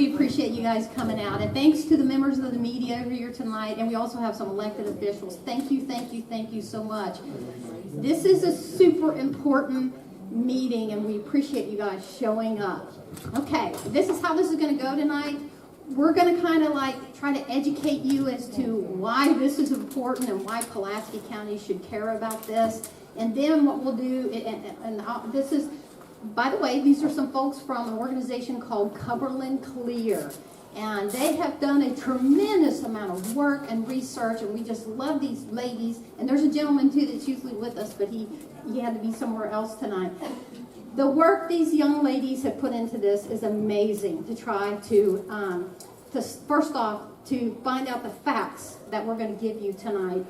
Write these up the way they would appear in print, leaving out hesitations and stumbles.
we appreciate you guys coming out. And thanks to the members of the media over here tonight. And we also have some elected officials. Thank you so much. This is a super important meeting, and we appreciate you guys showing up. Okay, this is how this is going to go tonight. We're going to kind of like try to educate you as to why this is important and why Pulaski County should care about this. And then what we'll do, this is, by the way, these are some folks from an organization called Cumberland Clear. And they have done a tremendous amount of work and research, and we just love these ladies. And there's a gentleman, too, that's usually with us, but he had to be somewhere else tonight. The work these young ladies have put into this is amazing to try to first off, to find out the facts that we're going to give you tonight,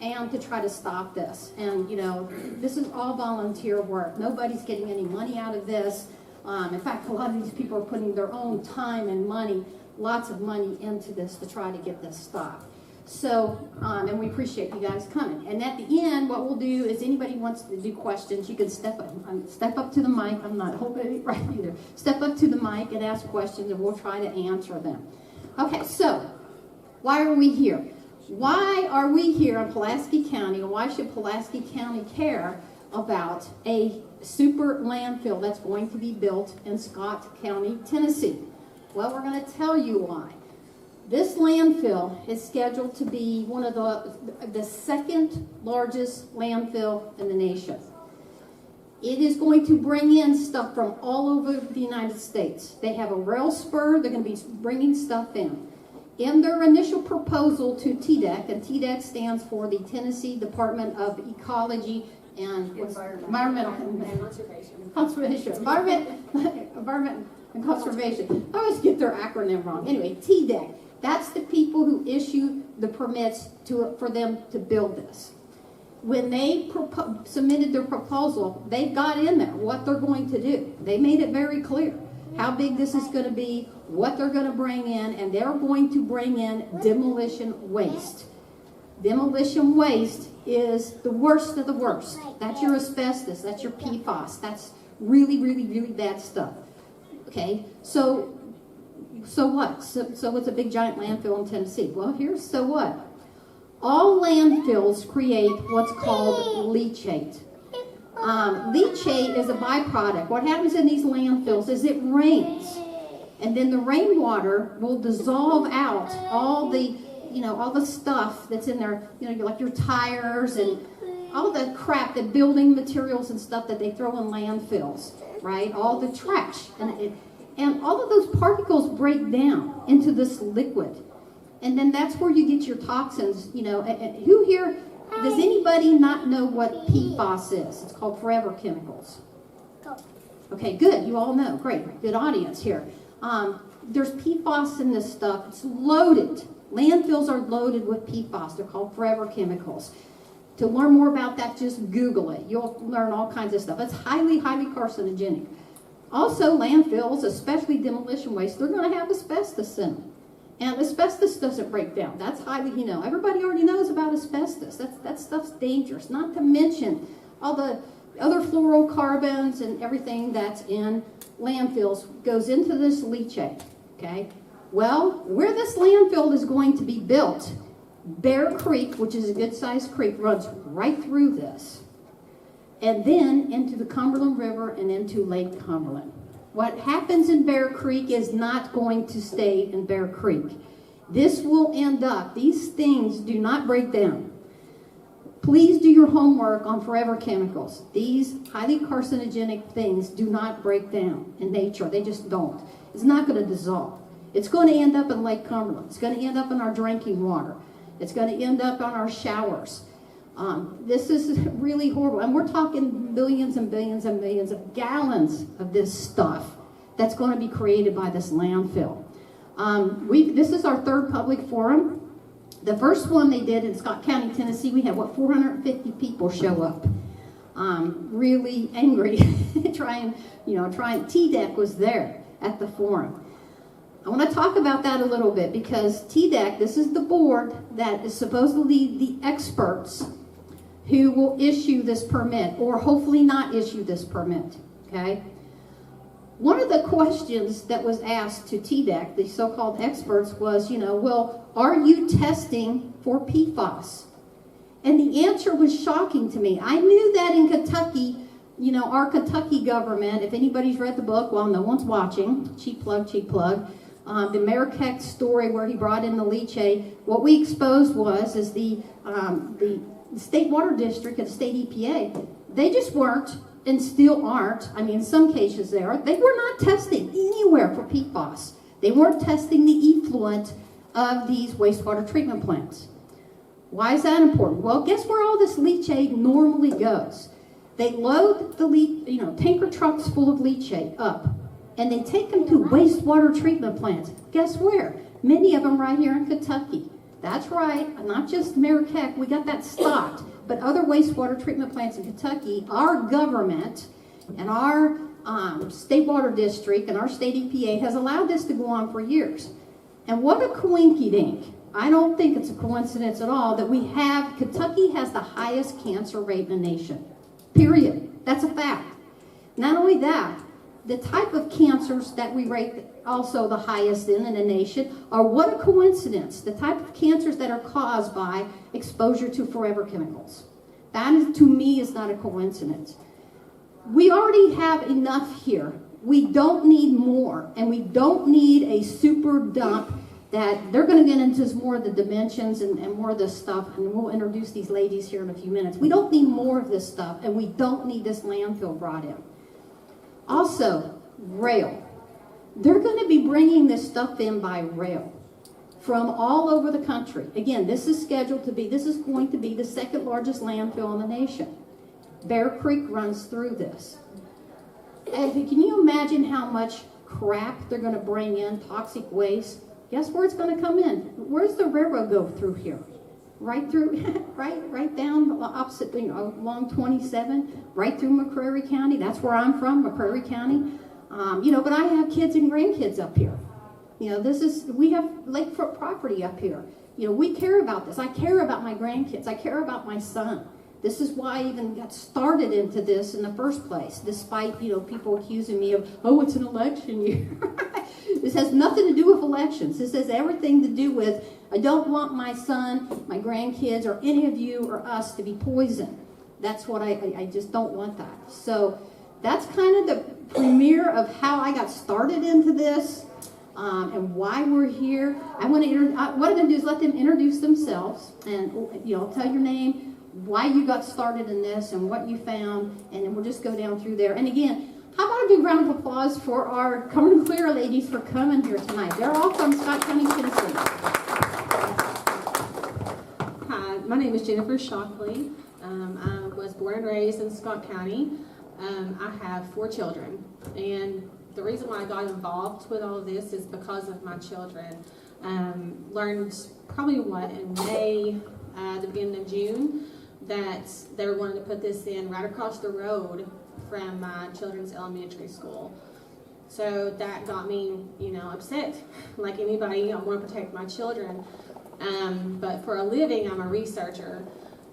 and to try to stop this. And, you know, this is all volunteer work. Nobody's getting any money out of this. In fact, a lot of these people are putting their own time and money, lots of money into this to try to get this stopped. So, and we appreciate you guys coming. And at the end, what we'll do is anybody wants to do questions, you can step up to the mic. I'm not holding it right either. Step up to the mic and ask questions, and we'll try to answer them. Okay, so why are we here? Why are we here in Pulaski County, and why should Pulaski County care about a super landfill that's going to be built in Scott County, Tennessee? Well, we're going to tell you why. This landfill is scheduled to be one of the second largest landfill in the nation. It is going to bring in stuff from all over the United States. They have a rail spur. They're going to be bringing stuff in. In their initial proposal to TDEC, and TDEC stands for the Tennessee Department of Ecology and Environmental Conservation. Environment and Conservation. I always get their acronym wrong. Anyway, TDEC. That's the people who issue the permits for them to build this. When they submitted their proposal, they got in there what they're going to do. They made it very clear how big this is going to be, what they're going to bring in, and they're going to bring in demolition waste. Demolition waste is the worst of the worst. That's your asbestos, that's your PFAS, that's really, really, really bad stuff. Okay, so what? So it's a big giant landfill in Tennessee. Well, so what? All landfills create what's called leachate. Leachate is a byproduct. What happens in these landfills is it rains, and then the rainwater will dissolve out all the stuff that's in there, like your tires and all the crap, the building materials and stuff that they throw in landfills, right? All the trash. And all of those particles break down into this liquid. And then that's where you get your toxins, who here, does anybody not know what PFAS is? It's called forever chemicals. Okay, good. You all know. Great. Good audience here. There's PFAS in this stuff. It's loaded. Landfills are loaded with PFAS. They're called forever chemicals. To learn more about that, just Google it. You'll learn all kinds of stuff. It's highly, highly carcinogenic. Also, landfills, especially demolition waste, they're going to have asbestos in them. And asbestos doesn't break down. That's highly, everybody already knows about asbestos. That stuff's dangerous. Not to mention all the other fluorocarbons and everything that's in landfills goes into this leachate, okay? Well, where this landfill is going to be built, Bear Creek, which is a good-sized creek, runs right through this, and then into the Cumberland River and into Lake Cumberland. What happens in Bear Creek is not going to stay in Bear Creek. This will end up, these things do not break down. Please do your homework on forever chemicals. These highly carcinogenic things do not break down in nature. They just don't. It's not going to dissolve. It's going to end up in Lake Cumberland. It's going to end up in our drinking water. It's going to end up on our showers. This is really horrible. And we're talking billions and billions and billions of gallons of this stuff that's going to be created by this landfill. This is our third public forum. The first one they did in Scott County, Tennessee, we had, 450 people show up. Really angry, trying, TDEC was there at the forum. I want to talk about that a little bit because TDEC, this is the board that is supposedly the experts who will issue this permit, or hopefully not issue this permit, okay? One of the questions that was asked to TDEC, the so-called experts, was, well, are you testing for PFAS? And the answer was shocking to me. I knew that in Kentucky, our Kentucky government, if anybody's read the book, well, no one's watching, cheap plug, the Mayor Keck story where he brought in the leachate, what we exposed is the State Water District and the State EPA, they just weren't and still aren't, in some cases they were not testing anywhere for PFAS. They weren't testing the effluent of these wastewater treatment plants. Why is that important? Well, guess where all this leachate normally goes? They load the tanker trucks full of leachate up, and they take them to wastewater treatment plants. Guess where? Many of them right here in Kentucky. That's right, not just Mayor Keck, we got that stocked, but other wastewater treatment plants in Kentucky, our government and our state water district and our state EPA has allowed this to go on for years. And what a coinky-dink. I don't think it's a coincidence at all that Kentucky has the highest cancer rate in the nation. Period. That's a fact. Not only that, the type of cancers that we rate also the highest in the nation are, what a coincidence, the type of cancers that are caused by exposure to forever chemicals. That is, to me, is not a coincidence. We already have enough here. We don't need more, and we don't need a super dump that they're going to get into more of the dimensions and more of this stuff, and we'll introduce these ladies here in a few minutes. We don't need more of this stuff, and we don't need this landfill brought in. Also, rail. They're going to be bringing this stuff in by rail from all over the country. Again, this is going to be the second largest landfill in the nation. Bear Creek runs through this. And can you imagine how much crap they're going to bring in, toxic waste? Guess where it's going to come in? Where's the railroad go through here? Right through, right down opposite, along 27, right through McCreary County. That's where I'm from, McCreary County. But I have kids and grandkids up here. We have lakefront property up here. We care about this. I care about my grandkids. I care about my son. This is why I even got started into this in the first place, despite, people accusing me of, oh, it's an election year. This has nothing to do with elections. This has everything to do with, I don't want my son, my grandkids, or any of you or us to be poisoned. That's what I just don't want that. So that's kind of the premiere of how I got started into this and why we're here. What I'm going to do is let them introduce themselves and, tell your name, why you got started in this and what you found, and then we'll just go down through there. And again, how about a big round of applause for our Cumberland Clear ladies for coming here tonight. They're all from Scott County, Tennessee. Hi, my name is Jennifer Shockley. I was born and raised in Scott County. I have 4 children, and the reason why I got involved with all of this is because of my children. Learned probably in May, the beginning of June, that they were wanting to put this in right across the road from my children's elementary school. So that got me, upset. Like anybody, I want to protect my children. But for a living, I'm a researcher.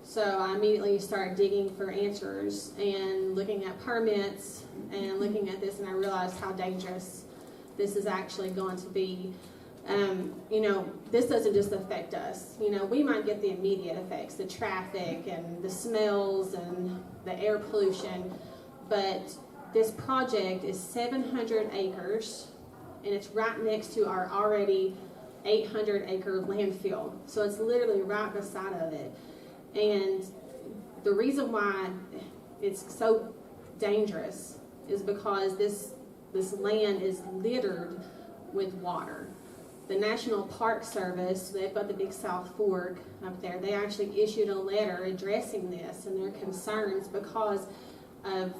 So I immediately started digging for answers and looking at permits and looking at this, and I realized how dangerous this is actually going to be. This doesn't just affect us. We might get the immediate effects, the traffic and the smells and the air pollution, but this project is 700 acres, and it's right next to our already 800-acre landfill. So it's literally right beside of it. And the reason why it's so dangerous is because this land is littered with water. The National Park Service, they've got the Big South Fork up there, they actually issued a letter addressing this and their concerns because of,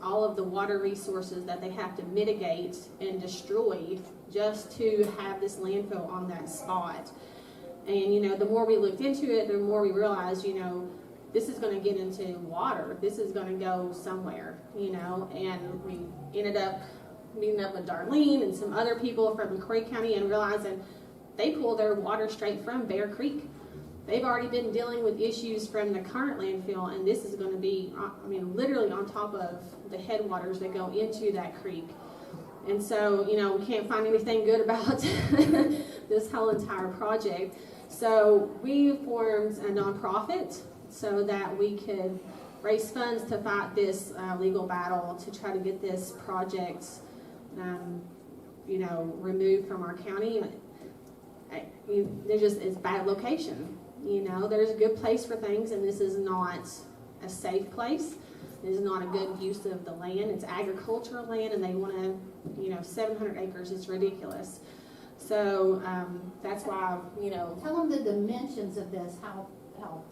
all of the water resources that they have to mitigate and destroy just to have this landfill on that spot. And, the more we looked into it, the more we realized, this is going to get into water. This is going to go somewhere, and we ended up meeting up with Darlene and some other people from McCreary County and realizing they pull their water straight from Bear Creek. They've already been dealing with issues from the current landfill, and this is going to be, literally on top of the headwaters that go into that creek. And so, we can't find anything good about this whole entire project. So we formed a nonprofit so that we could raise funds to fight this legal battle to try to get this project, removed from our county. It's a bad location. There's a good place for things, and this is not a safe place. It is not a good use of the land. It's agricultural land, and they want to, 700 acres is ridiculous. So that's why, Tell them the dimensions of this, how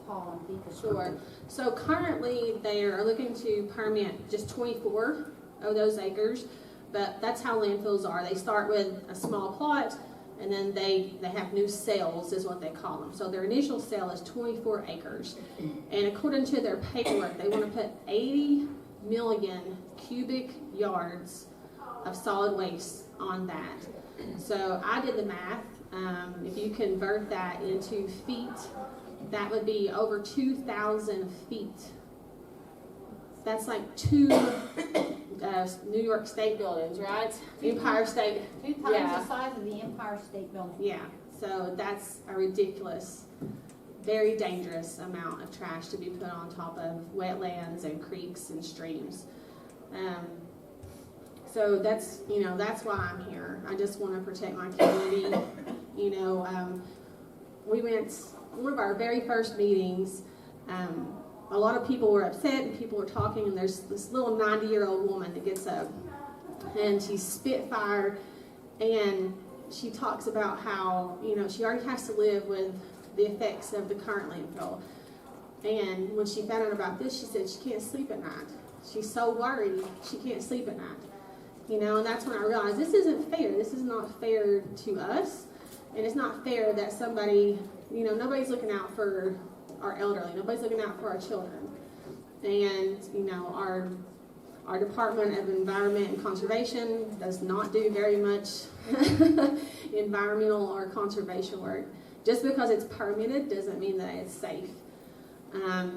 tall and deep it's Sure. So currently they are looking to permit just 24 of those acres, but that's how landfills are. They start with a small plot, and then they have new cells is what they call them. So their initial cell is 24 acres. And according to their paperwork, they want to put 80 million cubic yards of solid waste on that. So I did the math. If you convert that into feet, that would be over 2,000 feet. That's like 2 New York State buildings, right? Empire State. 2 times the size of the Empire State Building. Yeah, so that's a ridiculous, very dangerous amount of trash to be put on top of wetlands and creeks and streams. So that's why I'm here. I just want to protect my community. We went, one of our very first meetings, a lot of people were upset and people were talking, and there's this little 90-year-old woman that gets up and she's spitfire, and she talks about how, she already has to live with the effects of the current landfill. And when she found out about this, she said she can't sleep at night. She's so worried she can't sleep at night. And that's when I realized this isn't fair. This is not fair to us, and it's not fair that somebody, nobody's looking out for our elderly. Nobody's looking out for our children. And, our Department of Environment and Conservation does not do very much environmental or conservation work. Just because it's permitted doesn't mean that it's safe.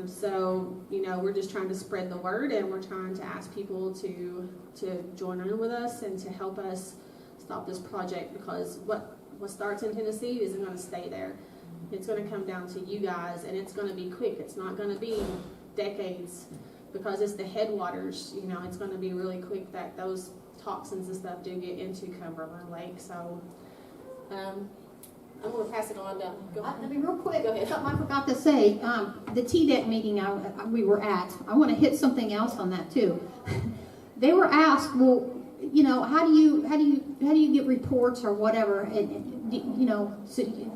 So, we're just trying to spread the word, and we're trying to ask people to join in with us and to help us stop this project, because what starts in Tennessee isn't going to stay there. It's going to come down to you guys, and it's going to be quick. It's not going to be decades, because it's the headwaters. It's going to be really quick that those toxins and stuff do get into Cumberland Lake. So I'm going to pass it on to go ahead. Let me real quick. Go ahead. Something I forgot to say. The TDEC meeting we were at, I want to hit something else on that too. They were asked, well, how do you get reports or whatever,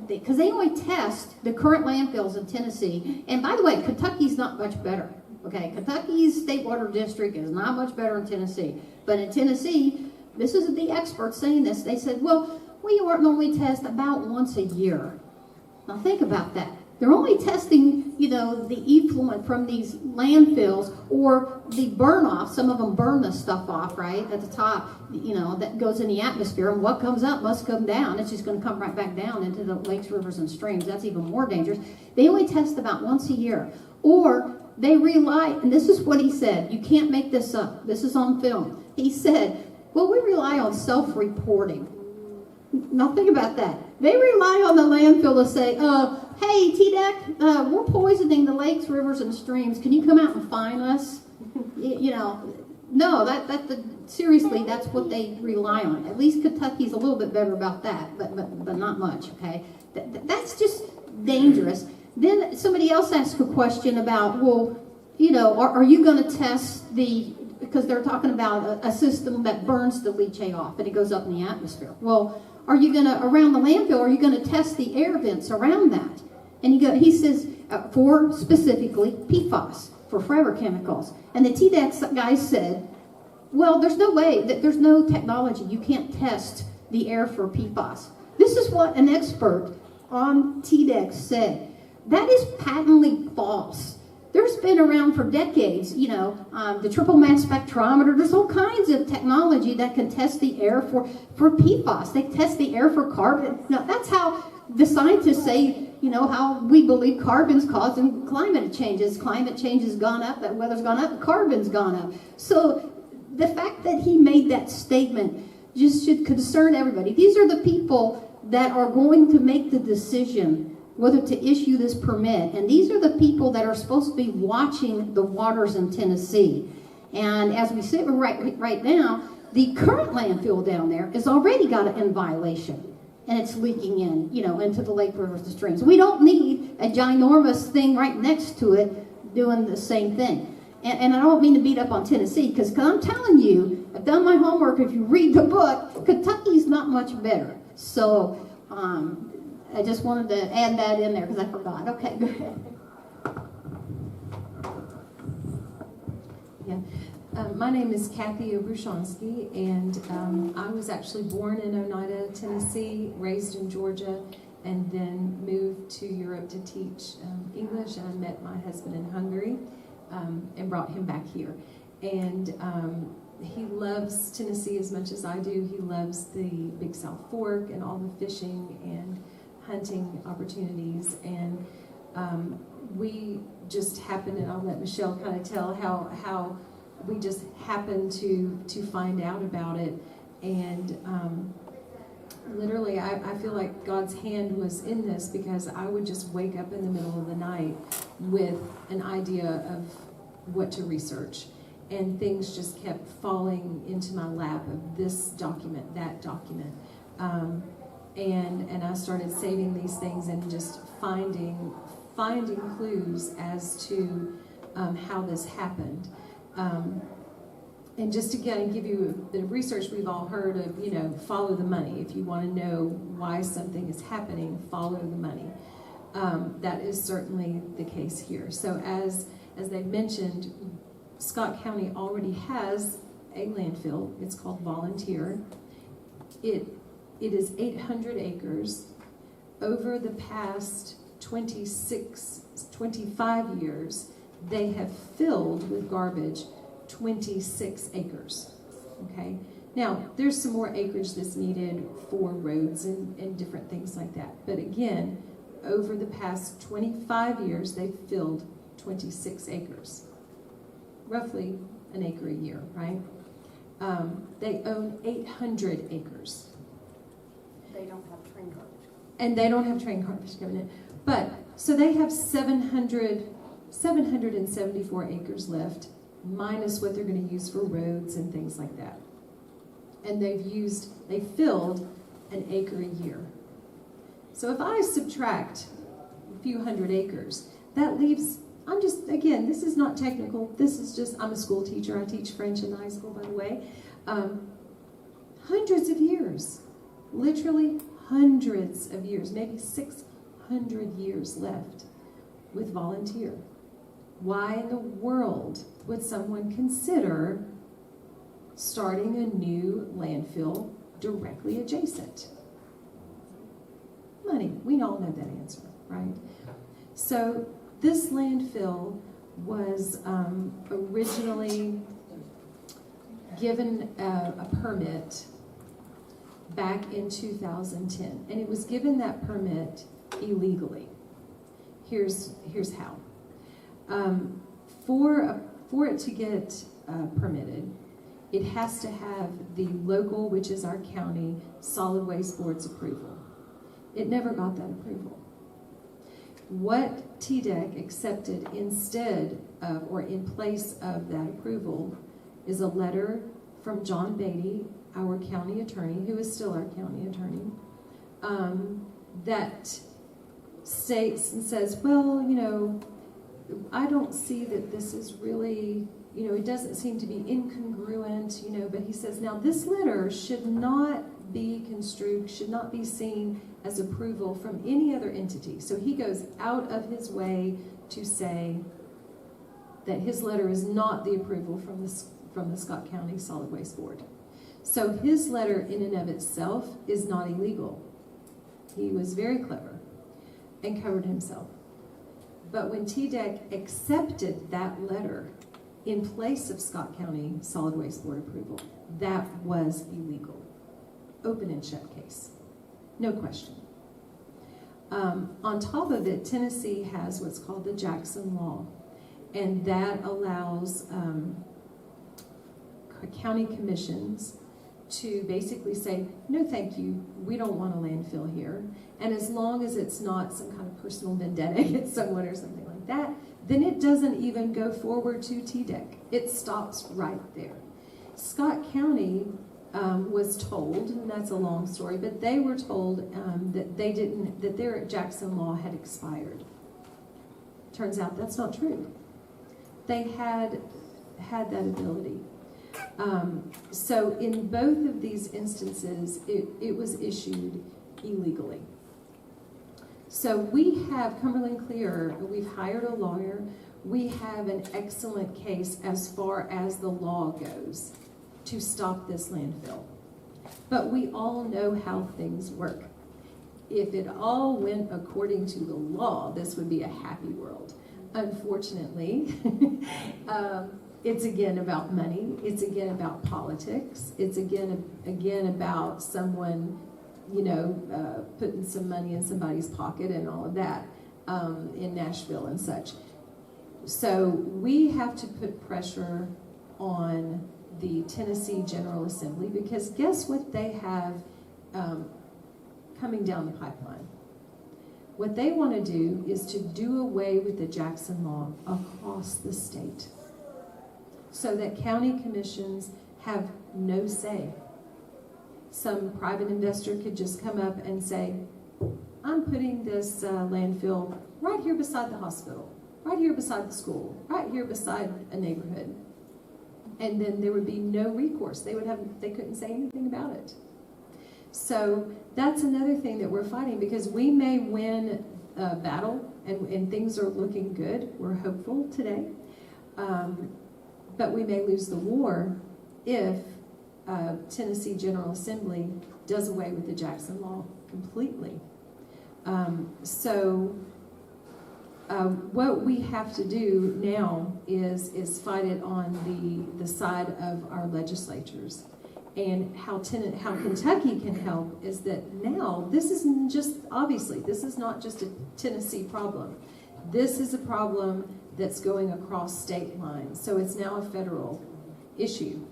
because they only test the current landfills in Tennessee. And by the way, Kentucky's not much better. Okay, Kentucky's state water district is not much better in Tennessee. But in Tennessee, this is the experts saying this. They said, well, we normally test about once a year. Now think about that. They're only testing, the effluent from these landfills or the burn off. Some of them burn this stuff off, right, at the top, that goes in the atmosphere. And what comes up must come down. It's just going to come right back down into the lakes, rivers, and streams. That's even more dangerous. They only test about once a year. Or they rely, and this is what he said. You can't make this up. This is on film. He said, well, we rely on self-reporting. Now think about that. They rely on the landfill to say, hey, TDEC, we're poisoning the lakes, rivers, and streams. Can you come out and fine us? No, seriously, that's what they rely on. At least Kentucky's a little bit better about that, but not much, okay? That's just dangerous. Then somebody else asked a question about, well, are you going to test because they're talking about a system that burns the leachate off and it goes up in the atmosphere. Well, around the landfill, are you going to test the air vents around that? And he says, for specifically PFAS, for forever chemicals. And the TDEC guys said, well, there's no way, there's no technology. You can't test the air for PFAS. This is what an expert on TDEC said. That is patently false. There's been around for decades, the triple mass spectrometer. There's all kinds of technology that can test the air for PFAS. They test the air for carbon. Now, that's how the scientists say, how we believe carbon's causing climate changes. Climate change has gone up, that weather's gone up, carbon's gone up. So the fact that he made that statement just should concern everybody. These are the people that are going to make the decision whether to issue this permit. And these are the people that are supposed to be watching the waters in Tennessee. And as we sit right now, the current landfill down there is already got an in violation. And it's leaking in, into the lake, rivers, and streams. We don't need a ginormous thing right next to it doing the same thing. And I don't mean to beat up on Tennessee, because I'm telling you, I've done my homework. If you read the book, Kentucky's not much better. So I just wanted to add that in there because I forgot. Okay, go ahead. Yeah. My name is Kathy Obrushansky, and I was actually born in Oneida, Tennessee, raised in Georgia, and then moved to Europe to teach English. And I met my husband in Hungary and brought him back here. And he loves Tennessee as much as I do. He loves the Big South Fork and all the fishing and hunting opportunities. And we just happened, and I'll let Michelle kind of tell how we just happened to find out about it. And literally, I feel like God's hand was in this, because I would just wake up in the middle of the night with an idea of what to research. And things just kept falling into my lap of this document, that document. And I started saving these things and just finding clues as to how this happened. And just to kind of give you a bit of research, we've all heard of, follow the money. If you want to know why something is happening, follow the money. That is certainly the case here. So as they mentioned, Scott County already has a landfill. It's called Volunteer. It is 800 acres. Over the past 25 years, they have filled with garbage 26 acres. Okay? Now, there's some more acreage that's needed for roads and different things like that. But again, over the past 25 years, they've filled 26 acres. Roughly an acre a year, right? They own 800 acres. They don't have train garbage. And they don't have train garbage coming in. But, so they have 774 acres left, minus what they're going to use for roads and things like that. And they filled an acre a year. So if I subtract a few hundred acres, that leaves, again, this is not technical. This is just, I'm a school teacher. I teach French in high school, by the way. Hundreds of years, literally hundreds of years, maybe 600 years left with Volunteer. Why in the world would someone consider starting a new landfill directly adjacent? Money. We all know that answer, right? So this landfill was originally given a permit back in 2010, and it was given that permit illegally. Here's how. For it to get permitted, it has to have the local, which is our county, solid waste board's approval. It never got that approval. What TDEC accepted instead of, or in place of that approval, is a letter from John Beatty, our county attorney, who is still our county attorney, that states and says, well, I don't see that this is really, it doesn't seem to be incongruent, but he says, now this letter should not be construed, should not be seen as approval from any other entity. So he goes out of his way to say that his letter is not the approval from the Scott County Solid Waste Board. So his letter in and of itself is not illegal. He was very clever and covered himself. But when TDEC accepted that letter in place of Scott County Solid Waste Board approval, that was illegal. Open and shut case. No question. On top of it, Tennessee has what's called the Jackson Law, and that allows county commissions to basically say, no thank you, we don't want a landfill here. And as long as it's not some kind of personal vendetta against someone or something like that, then it doesn't even go forward to TDEC. It stops right there. Scott County was told, and that's a long story, but they were told that their Jackson law had expired. Turns out that's not true. They had that ability. So in both of these instances, it was issued illegally. So we have Cumberland Clear, we've hired a lawyer, we have an excellent case as far as the law goes to stop this landfill. But we all know how things work. If it all went according to the law, this would be a happy world. Unfortunately, it's again about money. It's again about politics. It's again about someone, putting some money in somebody's pocket and all of that in Nashville and such. So we have to put pressure on the Tennessee General Assembly, because guess what they have coming down the pipeline? What they want to do is to do away with the Jackson law across the state so that county commissions have no say. Some private investor could just come up and say, I'm putting this landfill right here beside the hospital, right here beside the school, right here beside a neighborhood. And then there would be no recourse. They couldn't say anything about it. So that's another thing that we're fighting, because we may win a battle and things are looking good. We're hopeful today. But we may lose the war if Tennessee General Assembly does away with the Jackson law completely. What we have to do now is fight it on the side of our legislatures. And how Kentucky can help is that now this is not just a Tennessee problem. This is a problem that's going across state lines. So it's now a federal issue.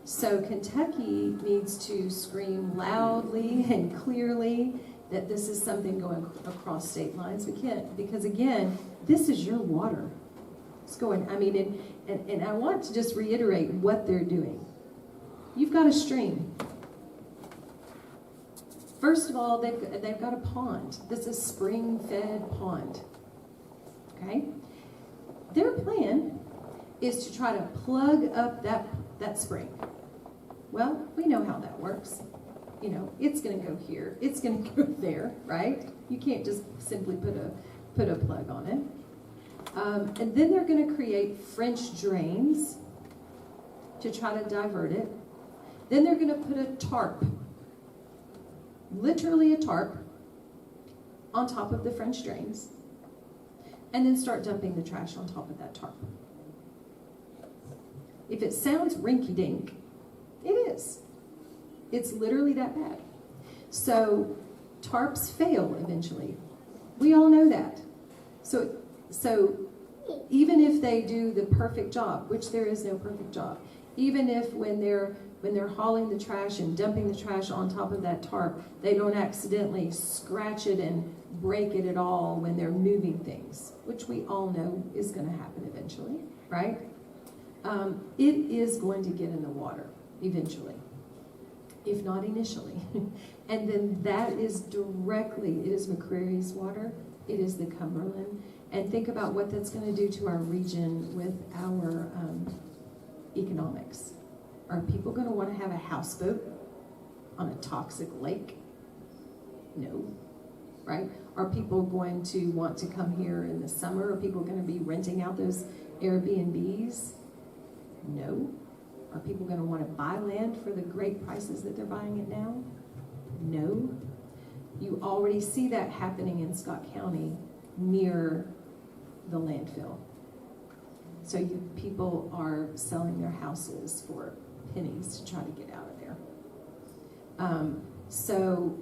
So Kentucky needs to scream loudly and clearly that this is something going across state lines. We can't, because again, this is your water. It's going, and I want to just reiterate what they're doing. You've got a stream. First of all, they've got a pond. This is spring-fed pond. Okay? Their plan is to try to plug up that spring. Well, we know how that works. It's going to go here. It's going to go there, right? You can't just simply put a plug on it. And then they're going to create French drains to try to divert it. Then they're going to put a tarp, literally a tarp, on top of the French drains, and then start dumping the trash on top of that tarp. If it sounds rinky-dink, it is. It's literally that bad. So tarps fail eventually. We all know that. So even if they do the perfect job, which there is no perfect job, even if when they're hauling the trash and dumping the trash on top of that tarp, they don't accidentally scratch it and break it at all when they're moving things, which we all know is going to happen eventually, right? It is going to get in the water eventually, if not initially. And then that is it is McCreary's water, it is the Cumberland. And think about what that's going to do to our region with our economics. Are people going to want to have a houseboat on a toxic lake? No, right? Are people going to want to come here in the summer? Are people going to be renting out those Airbnbs? No. Are people going to want to buy land for the great prices that they're buying it now? No. You already see that happening in Scott County near the landfill. So people are selling their houses for pennies to try to get out of there. So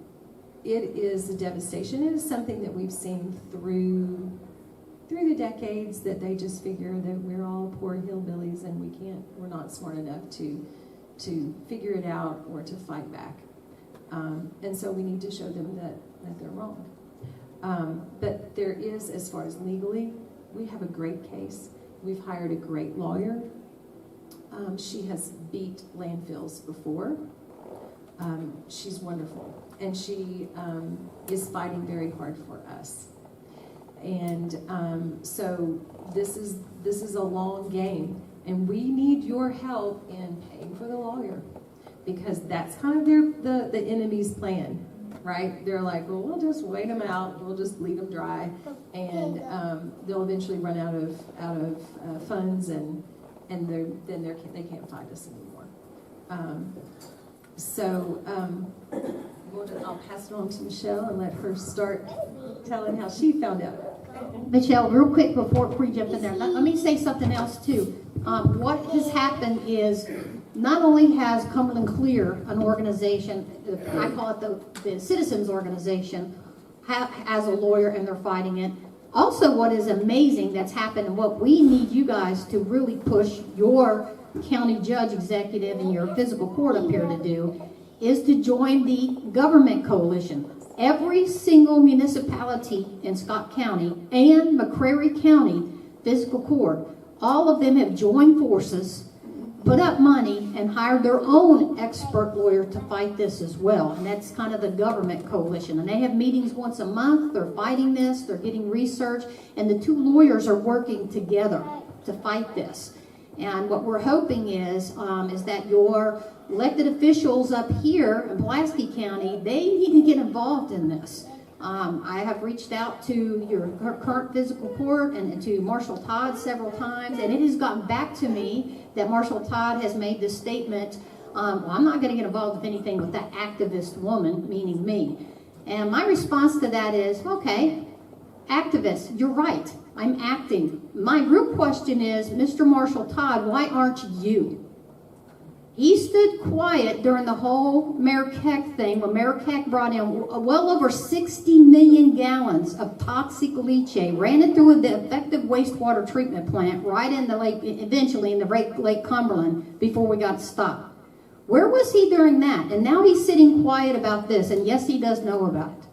it is a devastation. It is something that we've seen through the decades, that they just figure that we're all poor hillbillies and we're not smart enough to to figure it out or to fight back. And so we need to show them that they're wrong. But there is, as far as legally, we have a great case. We've hired a great lawyer. She has beat landfills before. She's wonderful. And she is fighting very hard for us. And so this is a long game. And we need your help in paying for the lawyer. Because that's kind of the enemy's plan, right? They're like, well, we'll just wait them out. We'll just leave them dry. And they'll eventually run out of funds, and they can't fight us anymore. I'll pass it on to Michelle and let her start telling how she found out. Michelle, real quick before we jump in there, let me say something else too. What has happened is not only has Cumberland Clear, an organization, I call it the citizens organization, has a lawyer and they're fighting it. Also, what is amazing that's happened, and what we need you guys to really push your county judge executive and your physical court up here to do, is to join the government coalition. Every single municipality in Scott County and McCreary County physical court, all of them have joined forces, put up money, and hired their own expert lawyer to fight this as well. And that's kind of the government coalition. And they have meetings once a month. They're fighting this. They're getting research. And the two lawyers are working together to fight this. And what we're hoping is that your elected officials up here in Pulaski County, they need to get involved in this. I have reached out to your current physical court and to Marshall Todd several times, and it has gotten back to me that Marshall Todd has made this statement, well, I'm not going to get involved with anything with that activist woman, meaning me. And my response to that is, okay, activist, you're right, I'm acting. My real question is, Mr. Marshall Todd, why aren't you? He stood quiet during the whole Mayor Keck thing when Mayor Keck brought in well over 60 million gallons of toxic leachate, ran it through the effective wastewater treatment plant right in the lake, eventually in the Lake Cumberland, before we got stopped. Where was he during that? And now he's sitting quiet about this, and yes, he does know about it.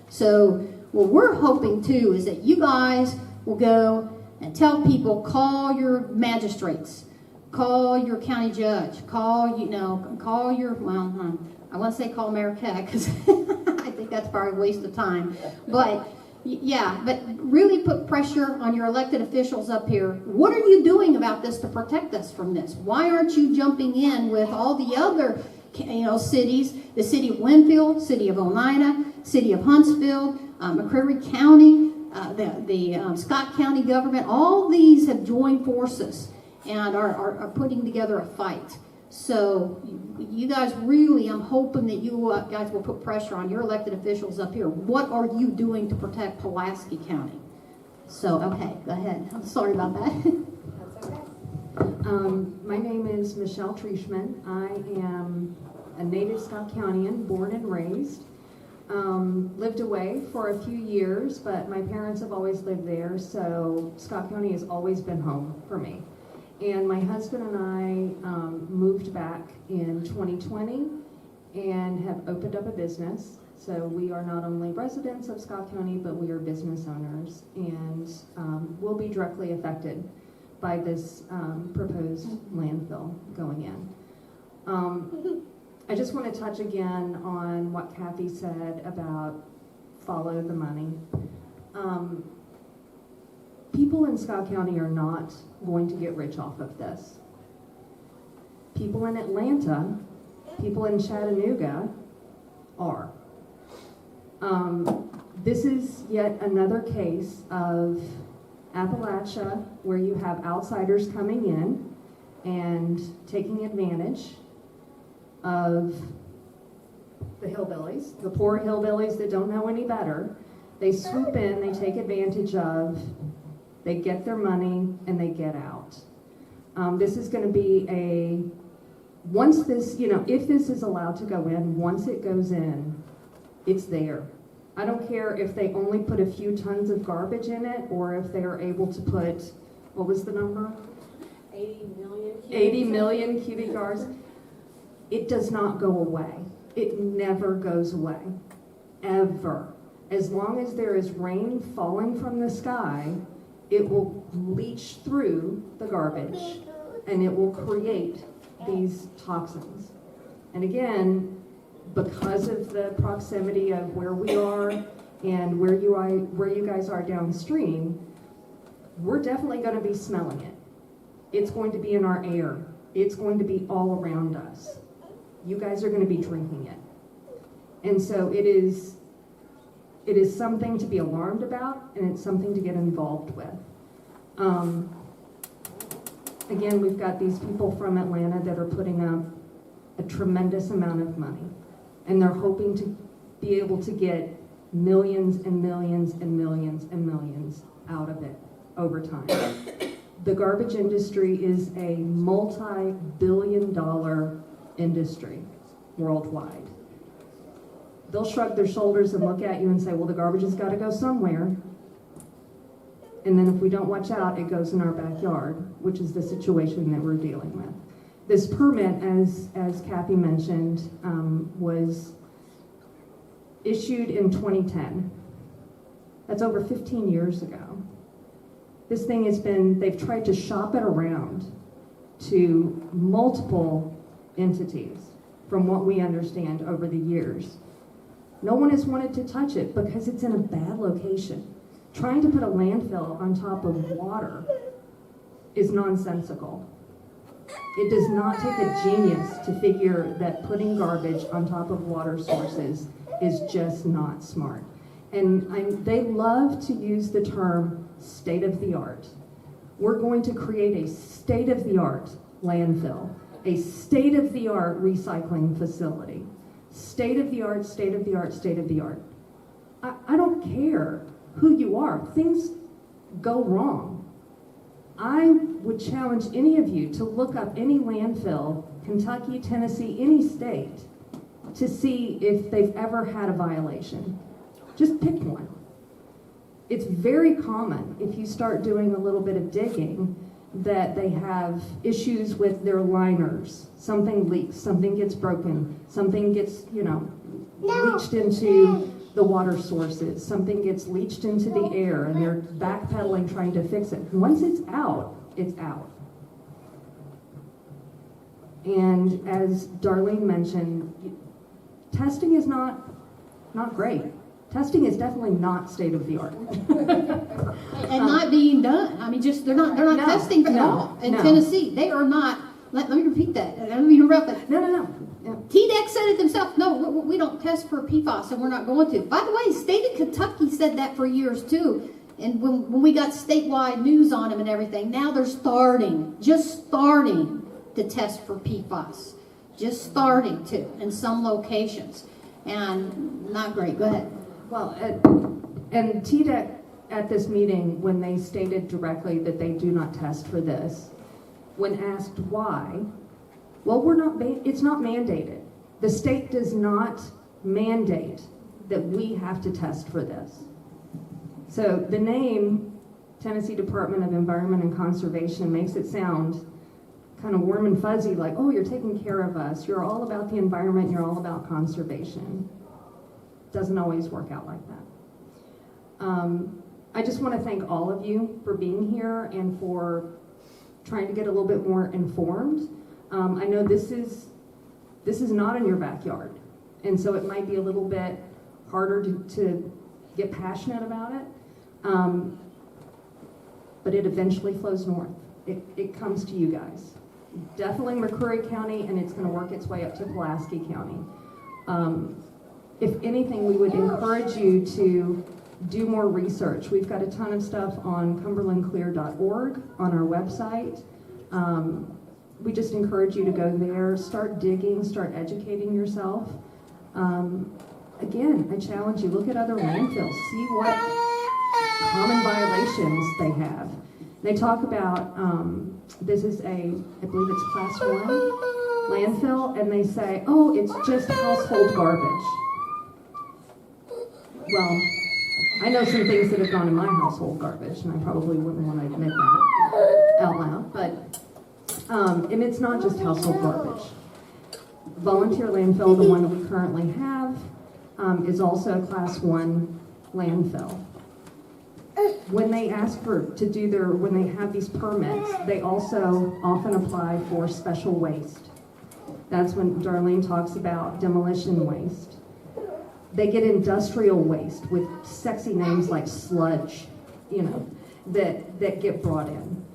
So what we're hoping too is that you guys will go and tell people, call your magistrates, call your county judge, call your, I want to say call Mayor Keck, because I think that's probably a waste of time. But yeah, but really put pressure on your elected officials up here. What are you doing about this to protect us from this? Why aren't you jumping in with all the other cities, the city of Landfill, city of Oneida, city of Huntsville, McCreary County, the Scott County government? All these have joined forces and are putting together a fight. So you guys really, I'm hoping that you guys will put pressure on your elected officials up here. What are you doing to protect Pulaski County? So, okay, go ahead. I'm sorry about that. That's okay. My name is Michelle Trieschman. I am a native Scott Countian, born and raised. Lived away for a few years, but my parents have always lived there, so Scott County has always been home for me. And my husband and I moved back in 2020 and have opened up a business. So we are not only residents of Scott County, but we are business owners, and will be directly affected by this proposed landfill going in. I just want to touch again on what Kathy said about follow the money. People in Scott County are not going to get rich off of this. People in Atlanta, people in Chattanooga are. This is yet another case of Appalachia where you have outsiders coming in and taking advantage of the hillbillies, the poor hillbillies that don't know any better. They swoop in, they take advantage of, they get their money, and they get out. This is going to be once this, if this is allowed to go in, once it goes in, it's there. I don't care if they only put a few tons of garbage in it, or if they are able to put, what was the number? 80 million. 80 million cubic yards. It does not go away. It never goes away, ever. As long as there is rain falling from the sky, it will leach through the garbage and it will create these toxins. And again, because of the proximity of where we are and where you guys are downstream, we're definitely going to be smelling it. It's going to be in our air. It's going to be all around us. You guys are going to be drinking it. And so it is something to be alarmed about, and it's something to get involved with. Again, we've got these people from Atlanta that are putting up a tremendous amount of money, and they're hoping to be able to get millions and millions and millions and millions out of it over time. The garbage industry is a multi-billion-dollar industry worldwide. They'll shrug their shoulders and look at you and say, well, the garbage has got to go somewhere. And then if we don't watch out, it goes in our backyard, which is the situation that we're dealing with. This permit, as Kathy mentioned, was issued in 2010. That's over 15 years ago. This thing has been, they've tried to shop it around to multiple entities, from what we understand over the years. No one has wanted to touch it because it's in a bad location. Trying to put a landfill on top of water is nonsensical. It does not take a genius to figure that putting garbage on top of water sources is just not smart. And they love to use the term state-of-the-art. We're going to create a state-of-the-art landfill, a state-of-the-art recycling facility. State-of-the-art, state-of-the-art, state-of-the-art. I don't care who you are. Things go wrong. I would challenge any of you to look up any landfill, Kentucky, Tennessee, any state, to see if they've ever had a violation. Just pick one. It's very common, if you start doing a little bit of digging, that they have issues with their liners. Something leaks, something gets broken, something gets, leached into the water sources, something gets leached into the air, and they're backpedaling trying to fix it. Once it's out, it's out. And as Darlene mentioned, testing is not great. Testing is definitely not state of the art. And not being done. I mean, they're not testing at all. In Tennessee, they are not. Let me repeat that. Let me interrupt it. No. TDEC said it themselves. No, we don't test for PFAS, and we're not going to. By the way, the state of Kentucky said that for years too. And when we got statewide news on them and everything, now they're just starting to test for PFAS. Just starting to in some locations. And not great. Go ahead. Well, and TDEC at this meeting, when they stated directly that they do not test for this, when asked why, well, it's not mandated. The state does not mandate that we have to test for this. So the name Tennessee Department of Environment and Conservation makes it sound kind of warm and fuzzy, like, oh, you're taking care of us. You're all about the environment. You're all about conservation. Doesn't always work out like that. I just want to thank all of you for being here and for trying to get a little bit more informed. I know this is not in your backyard, and so it might be a little bit harder to get passionate about it, but it eventually flows north. It comes to you guys. Definitely McCreary County, and it's going to work its way up to Pulaski County. If anything, we would encourage you to do more research. We've got a ton of stuff on cumberlandclear.org on our website. We just encourage you to go there, start digging, start educating yourself. Again, I challenge you, look at other landfills, see what common violations they have. They talk about, this is I believe it's class 1 landfill, and they say, oh, it's just household garbage. Well, I know some things that have gone in my household garbage, and I probably wouldn't want to admit that out loud, but, and it's not just household garbage. volunteer landfill, the one that we currently have, is also a Class 1 landfill. When they ask when they have these permits, they also often apply for special waste. That's when Darlene talks about demolition waste. They get industrial waste with sexy names like sludge, that get brought in.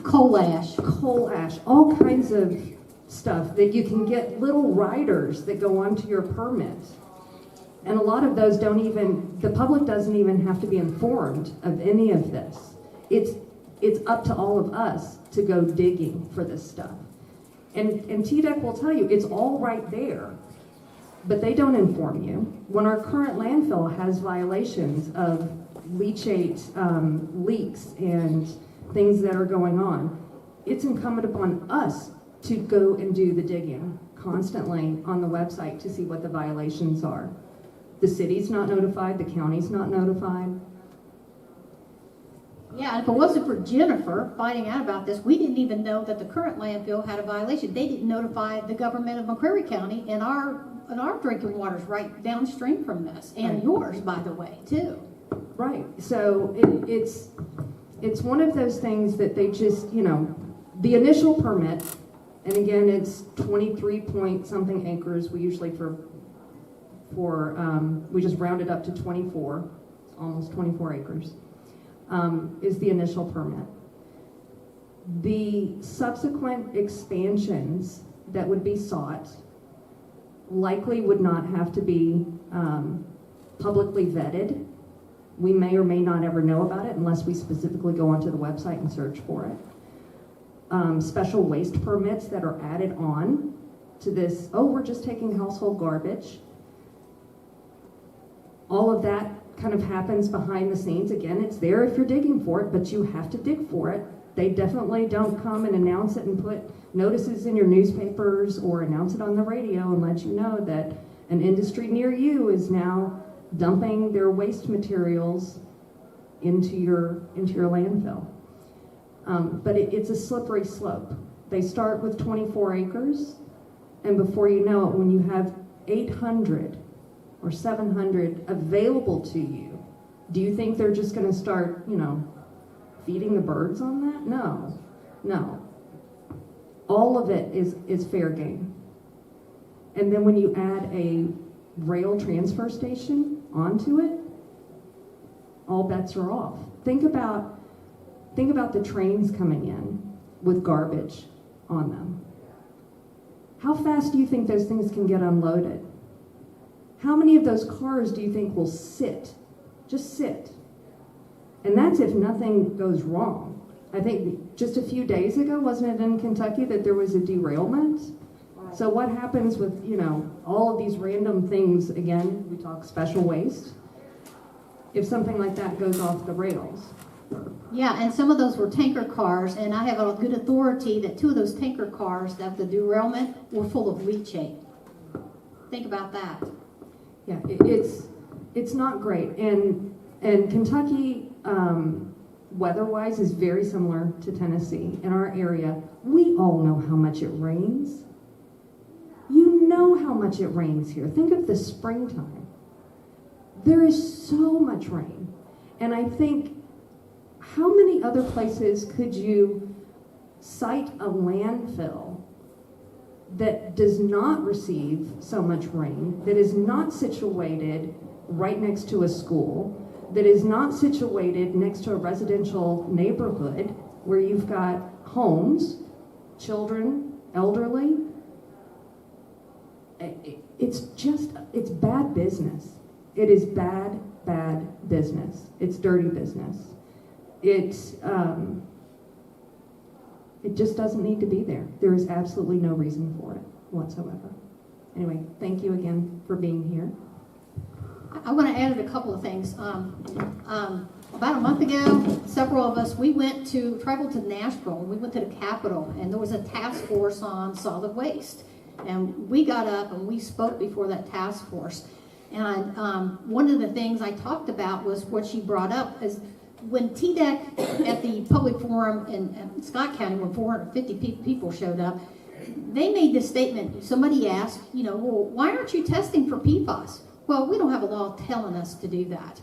Coal ash. Coal ash, all kinds of stuff that you can get little riders that go onto your permit. And a lot of those the public doesn't even have to be informed of any of this. It's up to all of us to go digging for this stuff. And TDEC will tell you, it's all right there, but they don't inform you. When our current landfill has violations of leachate leaks and things that are going on, it's incumbent upon us to go and do the digging constantly on the website to see what the violations are. The city's not notified, the county's not notified. Yeah, and if it wasn't for Jennifer finding out about this, we didn't even know that the current landfill had a violation. They didn't notify the government of McCreary County, and our drinking water's right downstream from this, and Right. yours, by the way, too. Right, so it's one of those things that they just, the initial permit, and again, it's 23 point something acres. We usually we just round it up to 24, it's almost 24 acres, is the initial permit. The subsequent expansions that would be sought likely would not have to be publicly vetted. We may or may not ever know about it unless we specifically go onto the website and search for it. Special waste permits that are added on to this, we're just taking household garbage. All of that kind of happens behind the scenes. Again, it's there if you're digging for it, but you have to dig for it. They definitely don't come and announce it and put notices in your newspapers or announce it on the radio and let you know that an industry near you is now dumping their waste materials into your landfill. But it's a slippery slope. They start with 24 acres, and before you know it, when you have 800 or 700 available to you, do you think they're just going to start, feeding the birds on that? No. All of it is fair game. And then when you add a rail transfer station onto it, all bets are off. Think about the trains coming in with garbage on them. How fast do you think those things can get unloaded? How many of those cars do you think will just sit? And that's if nothing goes wrong. I think just a few days ago, wasn't it in Kentucky that there was a derailment? So what happens with, all of these random things, again, we talk special waste, if something like that goes off the rails? Yeah, and some of those were tanker cars, and I have a good authority that 2 of those tanker cars that the derailment were full of leachate. Think about that. Yeah, it's not great. And Kentucky, weather-wise, is very similar to Tennessee. In our area, we all know how much it rains. You know how much it rains here. Think of the springtime. There is so much rain. And I think, how many other places could you cite a landfill that does not receive so much rain, that is not situated right next to a school, that is not situated next to a residential neighborhood where you've got homes, children, elderly? It's bad business. It is bad business. It's dirty business. It just doesn't need to be there. There is absolutely no reason for it whatsoever. Anyway, thank you again for being here. I want to add a couple of things. About a month ago, several of us, we traveled to Nashville. We went to the Capitol, and there was a task force on solid waste. And we got up and we spoke before that task force. And one of the things I talked about was what she brought up is when TDEC at the public forum in Scott County, when 450 people showed up, they made this statement. Somebody asked, well, why aren't you testing for PFAS? Well, we don't have a law telling us to do that.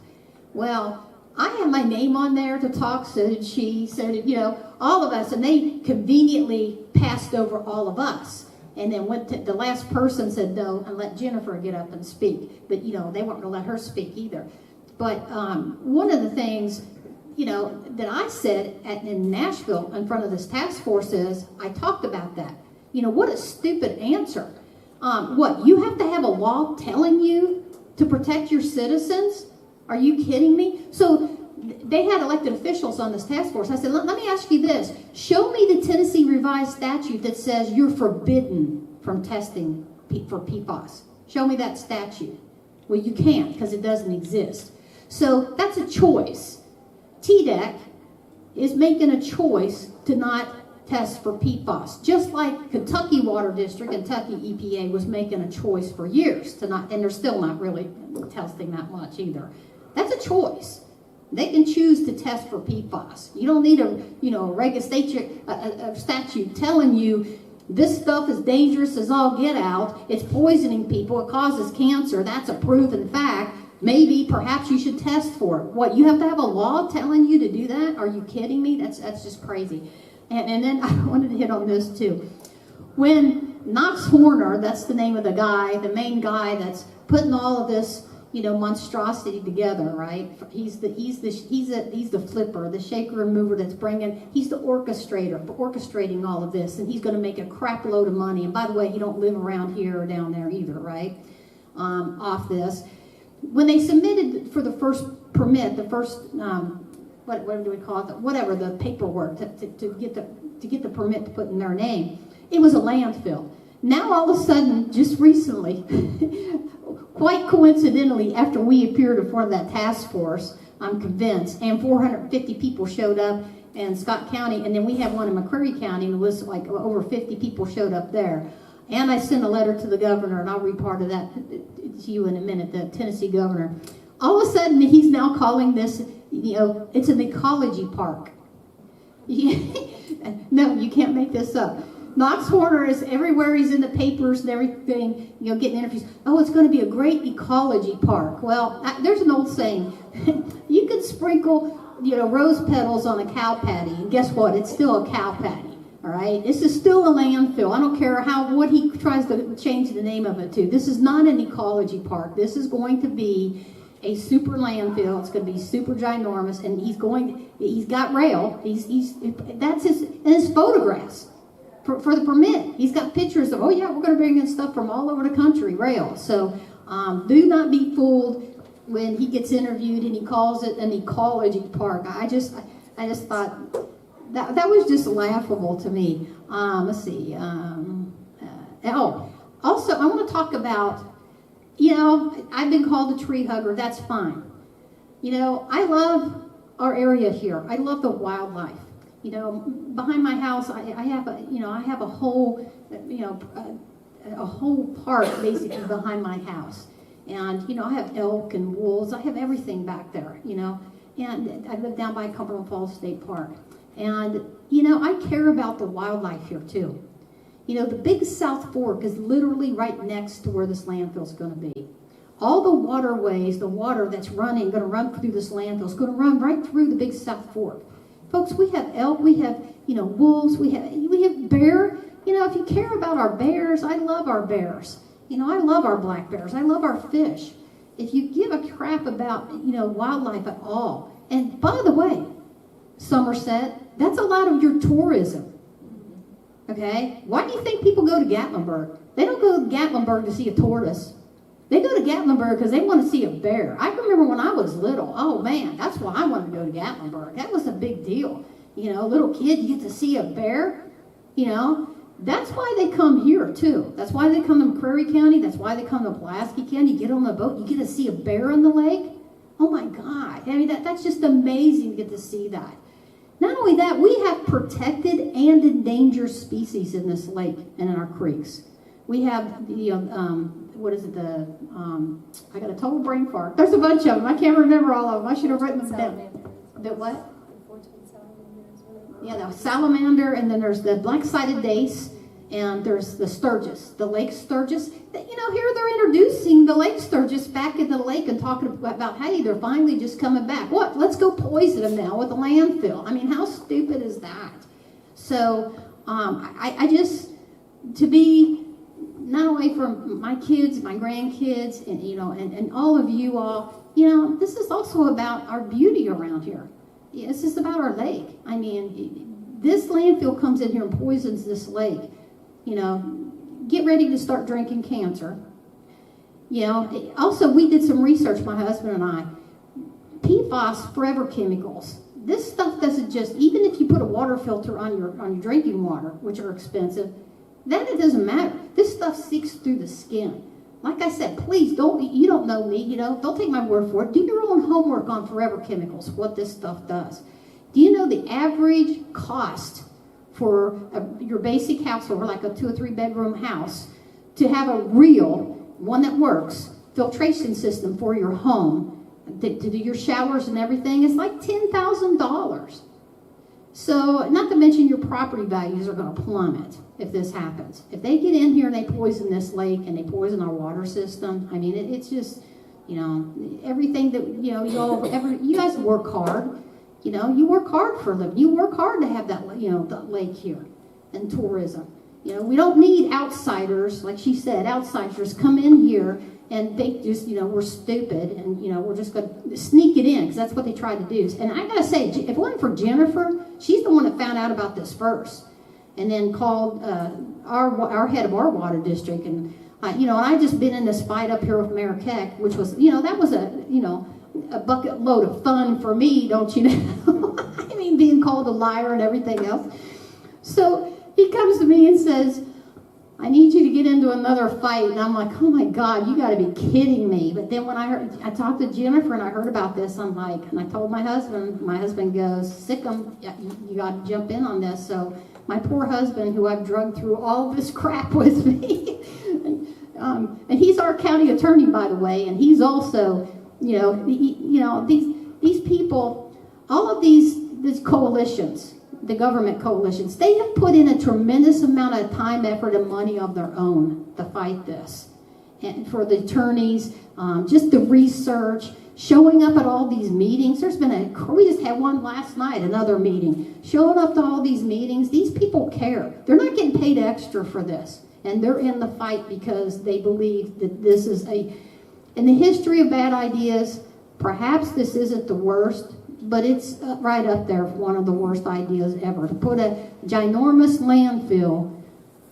Well, I have my name on there to talk, so did she, so did, all of us, and they conveniently passed over all of us. And then the last person said no and let Jennifer get up and speak. But, they weren't going to let her speak either. But one of the things, that I said in Nashville in front of this task force is, I talked about that. What a stupid answer. What, you have to have a law telling you to protect your citizens? Are you kidding me? So they had elected officials on this task force. I said, let me ask you this. Show me the Tennessee revised statute that says you're forbidden from testing for PFAS. Show me that statute. Well, you can't because it doesn't exist. So that's a choice. TDEC is making a choice to not test for PFAS, just like Kentucky Water District, Kentucky EPA was making a choice for years to not, and they're still not really testing that much either. That's a choice. They can choose to test for PFAS. You don't need a statute telling you this stuff is dangerous as all get out. It's poisoning people. It causes cancer. That's a proven fact. Maybe, perhaps you should test for it. What, you have to have a law telling you to do that? Are you kidding me? That's just crazy. And then I wanted to hit on this too. When Knox Horner, that's the name of the guy, the main guy that's putting all of this, monstrosity together, right? He's the flipper, the shaker and mover that's he's the orchestrating all of this, and he's going to make a crap load of money. And by the way, he don't live around here or down there either, right? Off this. When they submitted for the first permit, the first, what do we call it? Whatever, the paperwork to get the permit to put in their name, it was a landfill. Now all of a sudden, just recently, quite coincidentally, after we appeared before that task force, I'm convinced, and 450 people showed up in Scott County, and then we have one in McCreary County, and it was like over 50 people showed up there. And I sent a letter to the governor, and I'll read part of that to you in a minute, the Tennessee governor. All of a sudden, he's now calling this, it's an ecology park. No, you can't make this up. Knox Horner is everywhere. He's in the papers and everything, getting interviews. Oh, it's going to be a great ecology park. Well, there's an old saying. You can sprinkle, rose petals on a cow patty, and guess what? It's still a cow patty. All right? This is still a landfill. I don't care what he tries to change the name of it to. This is not an ecology park. This is going to be a super landfill. It's going to be super ginormous, and he's got rail. That's his photographs. For the permit. He's got pictures of, we're going to bring in stuff from all over the country, rail. So do not be fooled when he gets interviewed and he calls it an ecology park. I just thought that was just laughable to me. Let's see. Also, I want to talk about, I've been called a tree hugger. That's fine. I love our area here. I love the wildlife. Behind my house, I have a whole, a whole park basically behind my house. And, I have elk and wolves. I have everything back there, And I live down by Cumberland Falls State Park. And, I care about the wildlife here too. The Big South Fork is literally right next to where this landfill is going to be. All the waterways, the water that's going to run through this landfill is going to run right through the Big South Fork. Folks, we have elk, we have, wolves, we have bear. If you care about our bears, I love our bears. I love our black bears. I love our fish. If you give a crap about, wildlife at all. And by the way, Somerset, that's a lot of your tourism. Okay? Why do you think people go to Gatlinburg? They don't go to Gatlinburg to see a tortoise. They go to Gatlinburg because they want to see a bear. I remember when I was little, oh man, that's why I wanted to go to Gatlinburg. That was a big deal. Little kid, you get to see a bear. That's why they come here too. That's why they come to McCreary County. That's why they come to Pulaski County. You get on the boat, you get to see a bear on the lake. Oh my God. That's just amazing to get to see that. Not only that, we have protected and endangered species in this lake and in our creeks. We have the, I got a total brain fart. There's a bunch of them. I can't remember all of them. I should have written them down. The what? Yeah, the salamander, and then there's the black-sided dace, And there's the Sturgis, the Lake Sturgis. Here they're introducing the Lake Sturgis back in the lake and talking about, hey, they're finally just coming back. What? Let's go poison them now with the landfill. I mean, how stupid is that? So I just, to be, not only for my kids, my grandkids, and, and all of you all, this is also about our beauty around here. This is about our lake. I mean, this landfill comes in here and poisons this lake. Get ready to start drinking cancer. Also, we did some research, my husband and I. PFAS, forever chemicals. This stuff doesn't just, even if you put a water filter on your drinking water, which are expensive, then it doesn't matter. This stuff seeps through the skin. Like I said, please you don't know me, don't take my word for it. Do your own homework on forever chemicals, what this stuff does. Do you know the average cost for your basic household, or like a 2 or 3 bedroom house, to have a real, one that works, filtration system for your home, to do your showers and everything, is like $10,000. So, not to mention your property values are going to plummet if this happens. If they get in here and they poison this lake and they poison our water system, I mean, it's just, everything that, you guys work hard. You work hard for them. You work hard to have that, that lake here and tourism. We don't need outsiders, like she said, outsiders come in here and they just, we're stupid and, we're just going to sneak it in because that's what they try to do. And I got to say, if it wasn't for Jennifer, she's the one that found out about this first and then called our head of our water district. And, and I just been in this fight up here with Mayor Keck, which was, that was a bucket load of fun for me, don't you know? I mean, being called a liar and everything else. So he comes to me and says, I need you to get into another fight. And I'm like, oh my God, you got to be kidding me. But then when I talked to Jennifer and I heard about this, I'm like, and I told my husband goes, sick 'em, you got to jump in on this. So my poor husband, who I've drugged through all this crap with me, and he's our county attorney, by the way, and he's also, these people, all of these coalitions, the government coalitions, they have put in a tremendous amount of time, effort, and money of their own to fight this. And for the attorneys, just the research, showing up at all these meetings. We just had one last night, another meeting. Showing up to all these meetings. These people care. They're not getting paid extra for this. And they're in the fight because they believe that this is in the history of bad ideas, perhaps this isn't the worst, but it's right up there, one of the worst ideas ever. To put a ginormous landfill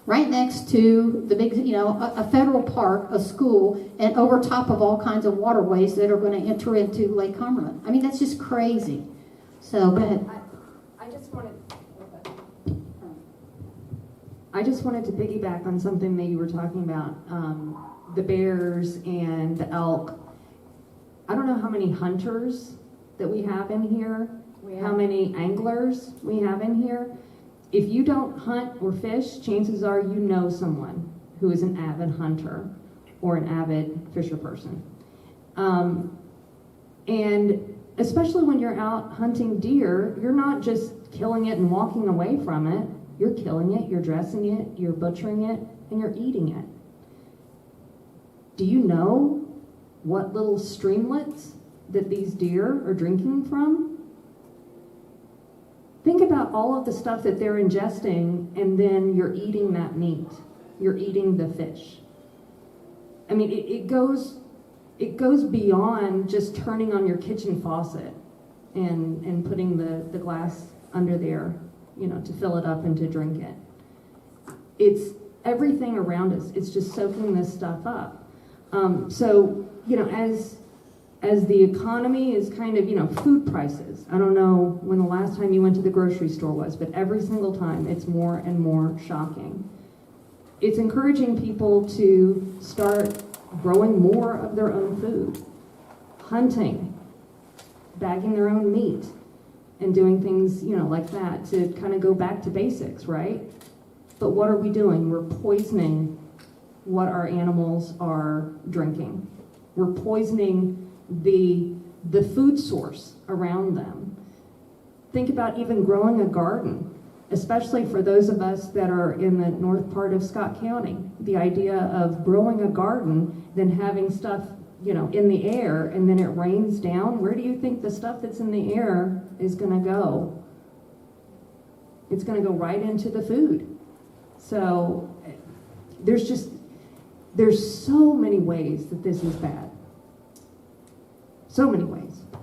right next to the big, a federal park, a school, and over top of all kinds of waterways that are going to enter into Lake Cumberland. I mean, that's just crazy. So, go ahead. I just wanted to piggyback on something that you were talking about, the bears and the elk. I don't know how many hunters that we have in here, how many anglers we have in here. If you don't hunt or fish, chances are you know someone who is an avid hunter or an avid fisher person. And especially when you're out hunting deer, you're not just killing it and walking away from it. You're killing it, you're dressing it, you're butchering it, and you're eating it. Do you know what little streamlets that these deer are drinking from? Think about all of the stuff that they're ingesting, and then you're eating that meat. You're eating the fish. I mean, it goes beyond just turning on your kitchen faucet and putting the glass under there, to fill it up and to drink it. It's everything around us. It's just soaking this stuff up. So, as the economy is kind of, food prices. I don't know when the last time you went to the grocery store was, but every single time it's more and more shocking. It's encouraging people to start growing more of their own food, hunting, bagging their own meat, and doing things, like that to kind of go back to basics, right? But what are we doing? We're poisoning what our animals are drinking. We're poisoning the food source around them. Think about even growing a garden. especially for those of us that are in the north part of Scott County. The idea of growing a garden, then having stuff, you know, in the air, and then it rains down. Where do you think the stuff that's in the air is going to go? It's going to go right into the food. So there's so many ways that this is bad. So many ways. I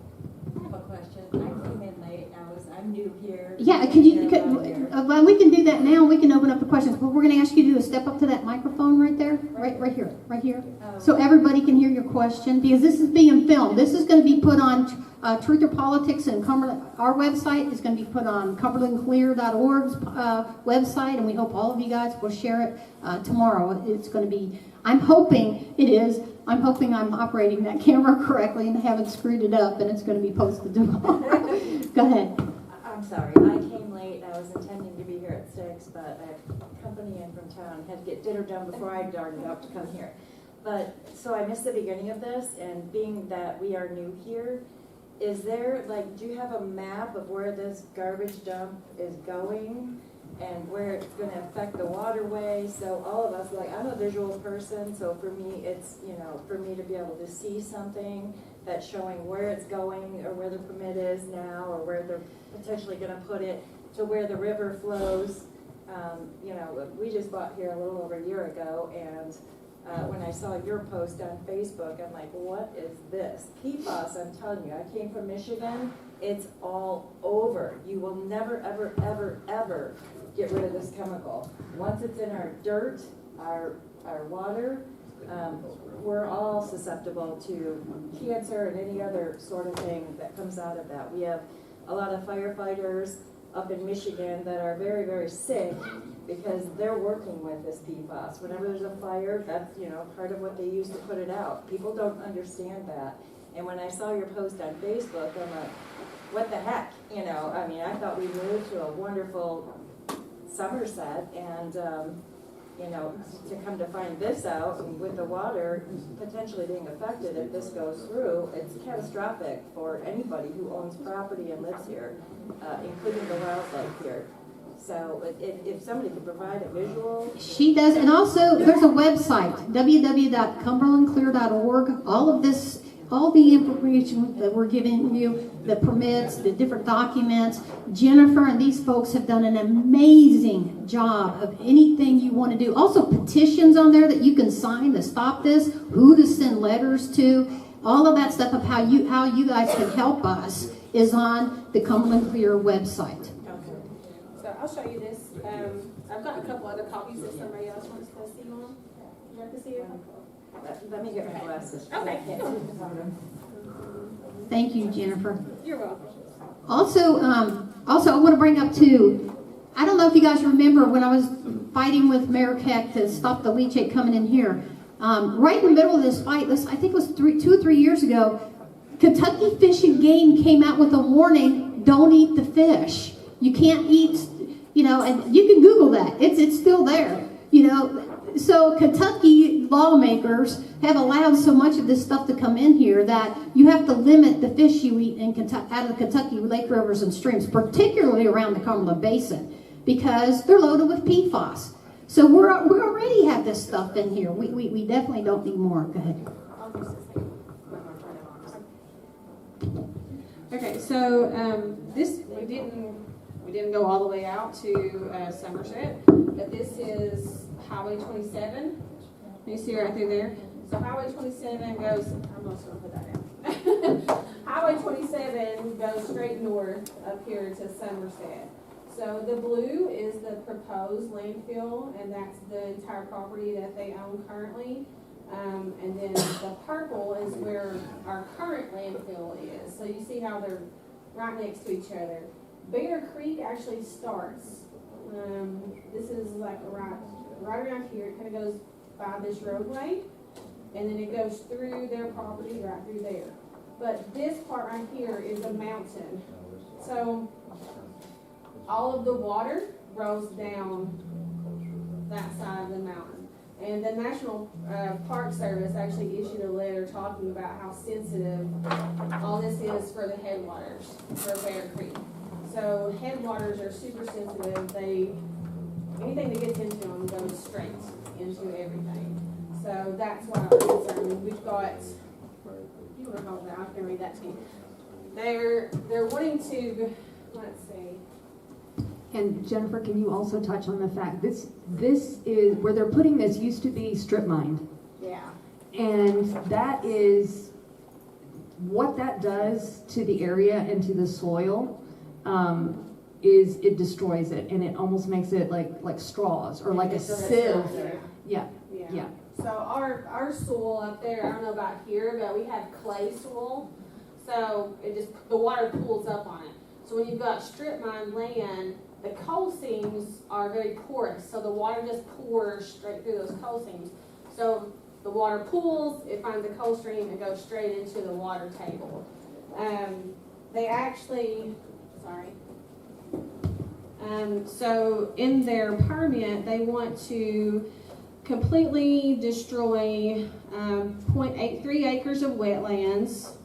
have a question. I came in late. I'm new here. Yeah, well, we can do that now. We can open up the questions, but we're going to ask you to step up to that microphone right there, right here, so everybody can hear your question, because this is being filmed. This is going to be put on Truth or Politics and Cumberland. Our website is going to be put on CumberlandClear.org's website, and we hope all of you guys will share it tomorrow. It's going to be. I'm hoping it is. I'm hoping I'm operating that camera correctly and haven't screwed it up, and it's going to be posted tomorrow. Go ahead. I'm sorry. I came late. I was intending to be here at 6, but I had company in from town. Had to get dinner done before I darted out to come here. But so I missed the beginning of this, and being that we are new here, is there, like, do you have a map of where this garbage dump is going and where it's going to affect the waterway? So all of us, like, I'm a visual person, so for me, it's, you know, for me to be able to see something that's showing where it's going or where the permit is now or where they're potentially going to put it to where the river flows. You know, we just bought here a little over a year ago, and when I saw your post on Facebook, I'm like, what is this? PFAS, I'm telling you, I came from Michigan. It's all over. You will never, ever, ever, ever get rid of this chemical. Once it's in our dirt, our water, we're all susceptible to cancer and any other sort of thing that comes out of that. We have a lot of firefighters up in Michigan that are very, very sick because they're working with this PFAS. Whenever there's a fire, that's, you know, part of what they use to put it out. People don't understand that. And when I saw your post on Facebook, I'm like, what the heck? You know, I mean, I thought we moved to a wonderful Somerset, and you know, to come to find this out with the water potentially being affected if this goes through, it's catastrophic for anybody who owns property and lives here, including the wildlife here. So if somebody could provide a visual. She does, and also there's a website, www.cumberlandclear.org. All of this, all the information that we're giving you, the permits, the different documents. Jennifer and these folks have done an amazing job of anything you want to do. Also petitions on there that you can sign to stop this, who to send letters to, all of that stuff of how you guys can help us is on the Cumberland Clear website. So I'll show you this. I've got a couple other copies if somebody else wants to see one. You want to see it? Let me get my glasses. Okay. Thank you, Jennifer. You're welcome. Also, I want to bring up too, I don't know if you guys remember when I was fighting with Mayor Keck to stop the leachate coming in here. Right in the middle of this fight, I think it was 2 or 3 years ago, Kentucky Fish and Game came out with a warning, don't eat the fish. You can't eat, you know, and you can Google that. It's still there, you know. So Kentucky lawmakers have allowed so much of this stuff to come in here that you have to limit the fish you eat in out of the Kentucky lake rivers and streams, particularly around the Cumberland Basin, because they're loaded with PFAS. So we already have this stuff in here. We definitely don't need more. Go ahead. Okay, so this we didn't go all the way out to Somerset, but this is Highway 27. You see right through there. So Highway 27 goes. I'm just going to put that down. Highway 27 goes straight north up here to Somerset. So the blue is the proposed landfill, and that's the entire property that they own currently. And then the purple is where our current landfill is. So you see how they're right next to each other. Bear Creek actually starts. This is like right around here. It kind of goes by this roadway, and then it goes through their property right through there. But this part right here is a mountain. So all of the water rolls down that side of the mountain. And the National Park Service actually issued a letter talking about how sensitive all this is for the headwaters for Bear Creek. So headwaters are super sensitive. Anything that gets into them goes straight into everything. So that's why I'm concerned. We've got, you want to call that? I can read that to you. They're wanting to, let's see. And Jennifer, can you also touch on the fact this is where they're putting this used to be strip mined, Yeah. and that is what that does to the area and to the soil. Is it destroys it, and it almost makes it like straws or like a sieve. Yeah. Yeah. So our soil up there, I don't know about here, but we have clay soil. So the water pools up on it. So when you've got strip mined land, the coal seams are very porous. So the water just pours straight through those coal seams. So the water pools, it finds a coal stream, and goes straight into the water table. So in their permit, they want to completely destroy 0.83 acres of wetlands,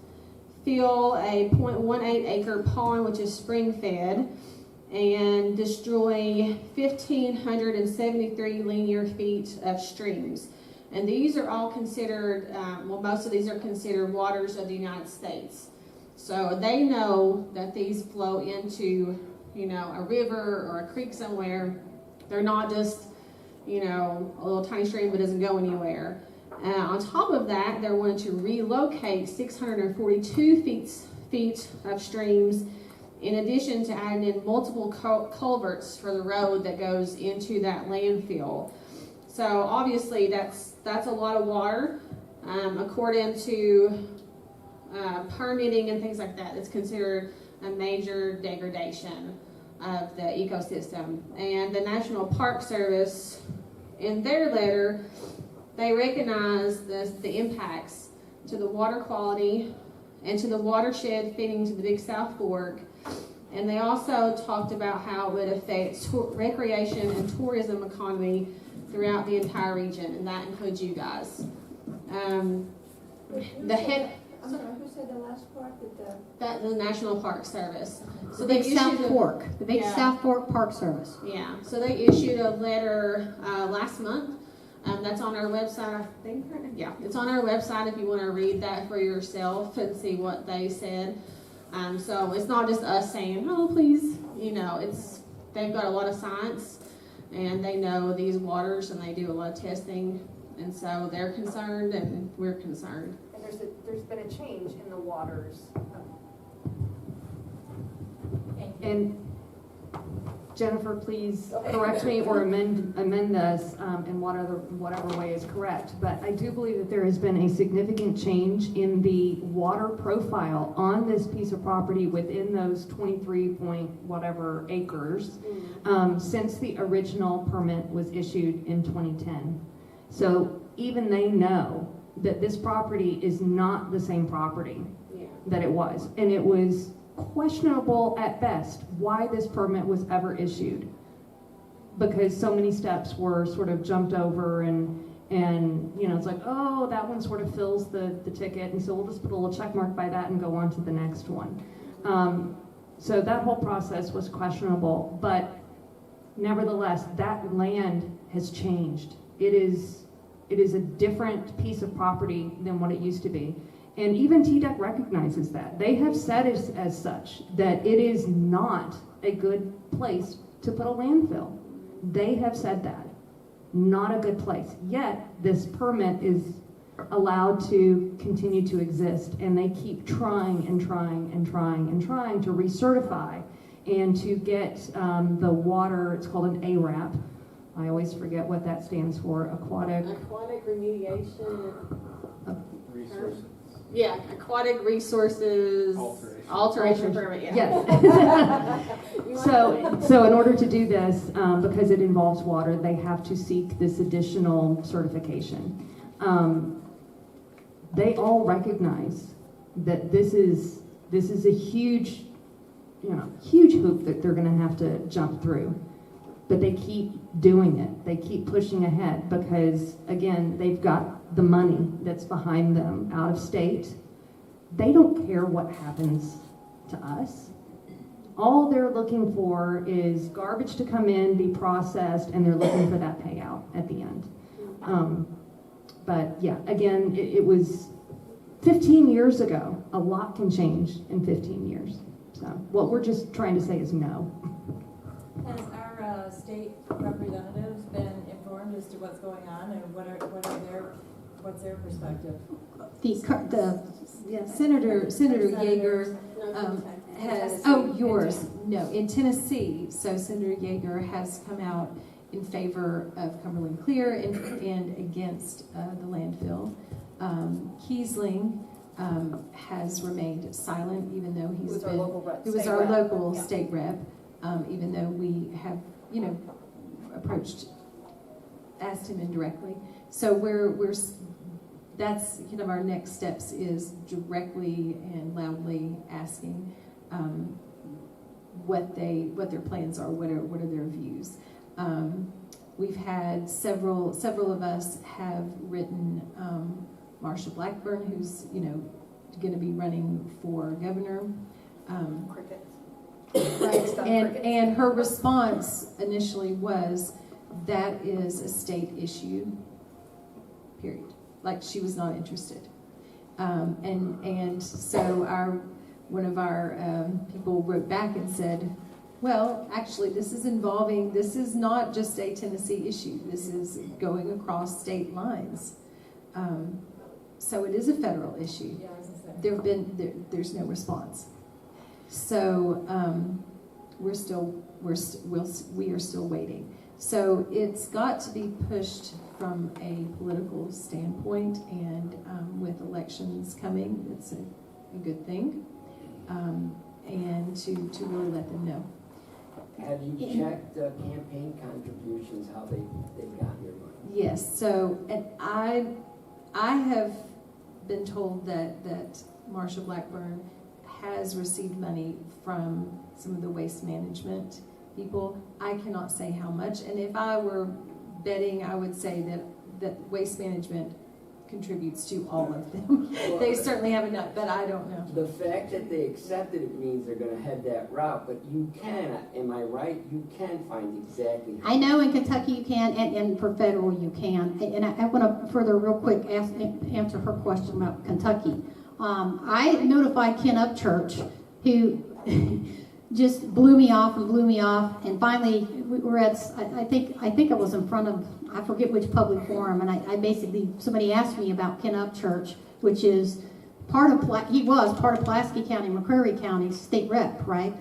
fill a 0.18 acre pond, which is spring fed, and destroy 1,573 linear feet of streams. And these are all considered, most of these are considered waters of the United States. So they know that these flow into, a river or a creek somewhere. They're not just, a little tiny stream that doesn't go anywhere. On top of that, they're wanting to relocate 642 feet of streams, in addition to adding in multiple culverts for the road that goes into that landfill. So obviously that's a lot of water. According to permitting and things like that, it's considered a major degradation of the ecosystem. And the National Park Service, in their letter, they recognize the impacts to the water quality and to the watershed feeding to the Big South Fork. And they also talked about how it would affect recreation and tourism economy throughout the entire region, and that includes you guys. Who said the last part The National Park Service. So The they Big South issued Fork, the Big Yeah. South Fork Park Service. Yeah, so they issued a letter last month. That's on our website, I think. Yeah, it's on our website if you want to read that for yourself and see what they said. So it's not just us saying, "Oh, please," they've got a lot of science and they know these waters and they do a lot of testing, and so they're concerned and we're concerned. And there's been a change in the waters. And Jennifer, please correct me or amend this in whatever way is correct. But I do believe that there has been a significant change in the water profile on this piece of property within those 23 point whatever acres since the original permit was issued in 2010. So even they know that this property is not the same property that it was. And it was questionable at best why this permit was ever issued, because so many steps were sort of jumped over, and it's like, oh, that one sort of fills the ticket, and so we'll just put a little check mark by that and go on to the next one. So that whole process was questionable, but nevertheless, that land has changed. It is a different piece of property than what it used to be. And even TDEC recognizes that. They have said as such that it is not a good place to put a landfill. They have said that. Not a good place. Yet, this permit is allowed to continue to exist, and they keep trying and trying and trying and trying to recertify and to get the water, it's called an ARAP. I always forget what that stands for. Aquatic remediation. Resources. Yeah, aquatic resources alteration permit. Yeah. Yes. So in order to do this, because it involves water, they have to seek this additional certification. They all recognize that this is a huge hoop that they're going to have to jump through. But they keep doing it. They keep pushing ahead because, again, they've got the money that's behind them out of state. They don't care what happens to us. all they're looking for is garbage to come in, be processed, and they're looking for that payout at the end. But yeah, again, it was 15 years ago. A lot can change in 15 years. So what we're just trying to say is no. Has our state representatives been informed as to what's going on and what's their perspective? Senator Yeager has, oh, yours, no, in Tennessee, so Senator Yeager has come out in favor of Cumberland Clear and against the landfill. Kiesling has remained silent, even though he was our local state rep, even though we have, asked him indirectly. So that's kind of our next steps, is directly and loudly asking what their plans are, what are their views. We've had several of us have written Marsha Blackburn, who's going to be running for governor. Right. And her response initially was, that is a state issue, period. Like, she was not interested. And so one of our people wrote back and said, well, actually, this is not just a Tennessee issue. This is going across state lines. So it is a federal issue. There's no response. So we are still waiting. So it's got to be pushed from a political standpoint, and with elections coming, it's a good thing, and to really let them know. Have you checked campaign contributions, how they've gotten their money? Yes. So, and I have been told that Marsha Blackburn has received money from some of the waste management people. I cannot say how much, and if I were betting, I would say that waste management contributes to all of them. Well, they certainly have enough, but I don't know. The fact that they accepted it means they're going to head that route, but you can, am I right? You can find exactly how. I know in Kentucky you can, and for federal you can. And I want to further real quick answer her question about Kentucky. I notified Ken Upchurch, who just blew me off, and finally we were at, I think I was in front of, I forget which public forum, and I basically, somebody asked me about Ken Upchurch, which is he was part of Pulaski County, McCreary County state rep, right?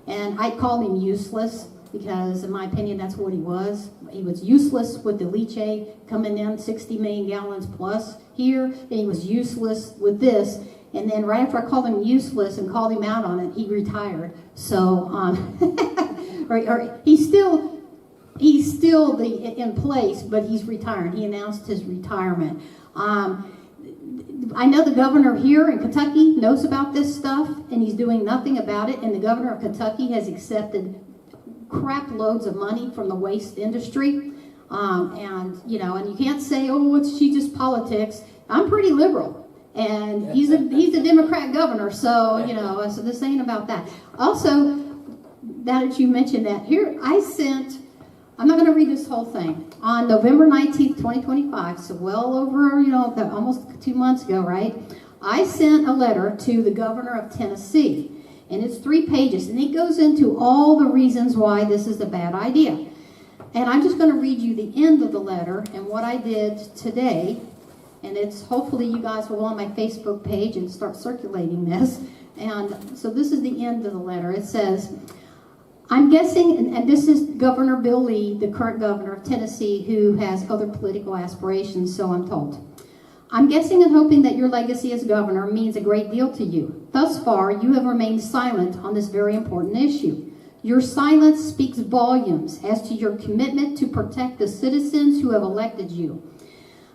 And I called him useless, because in my opinion that's what he was. He was useless with the leachate coming in 60 million gallons plus here, and he was useless with this. And then right after I called him useless and called him out on it, he retired. So, he's still in place, but he's retiring. He announced his retirement. I know the governor here in Kentucky knows about this stuff, and he's doing nothing about it. And the governor of Kentucky has accepted crap loads of money from the waste industry. And you can't say, oh, she just politics. I'm pretty liberal. And he's a Democrat governor, so so this ain't about that. Also, now that you mentioned that, here I'm not going to read this whole thing. On November 19th, 2025, so well over almost 2 months ago, right? I sent a letter to the governor of Tennessee, and it's 3 pages, and it goes into all the reasons why this is a bad idea. And I'm just going to read you the end of the letter and what I did today. And it's hopefully you guys will go on my Facebook page and start circulating this. And so this is the end of the letter. It says, I'm guessing, and this is Governor Bill Lee, the current governor of Tennessee, who has other political aspirations, so I'm told. I'm guessing and hoping that your legacy as governor means a great deal to you. Thus far, you have remained silent on this very important issue. Your silence speaks volumes as to your commitment to protect the citizens who have elected you.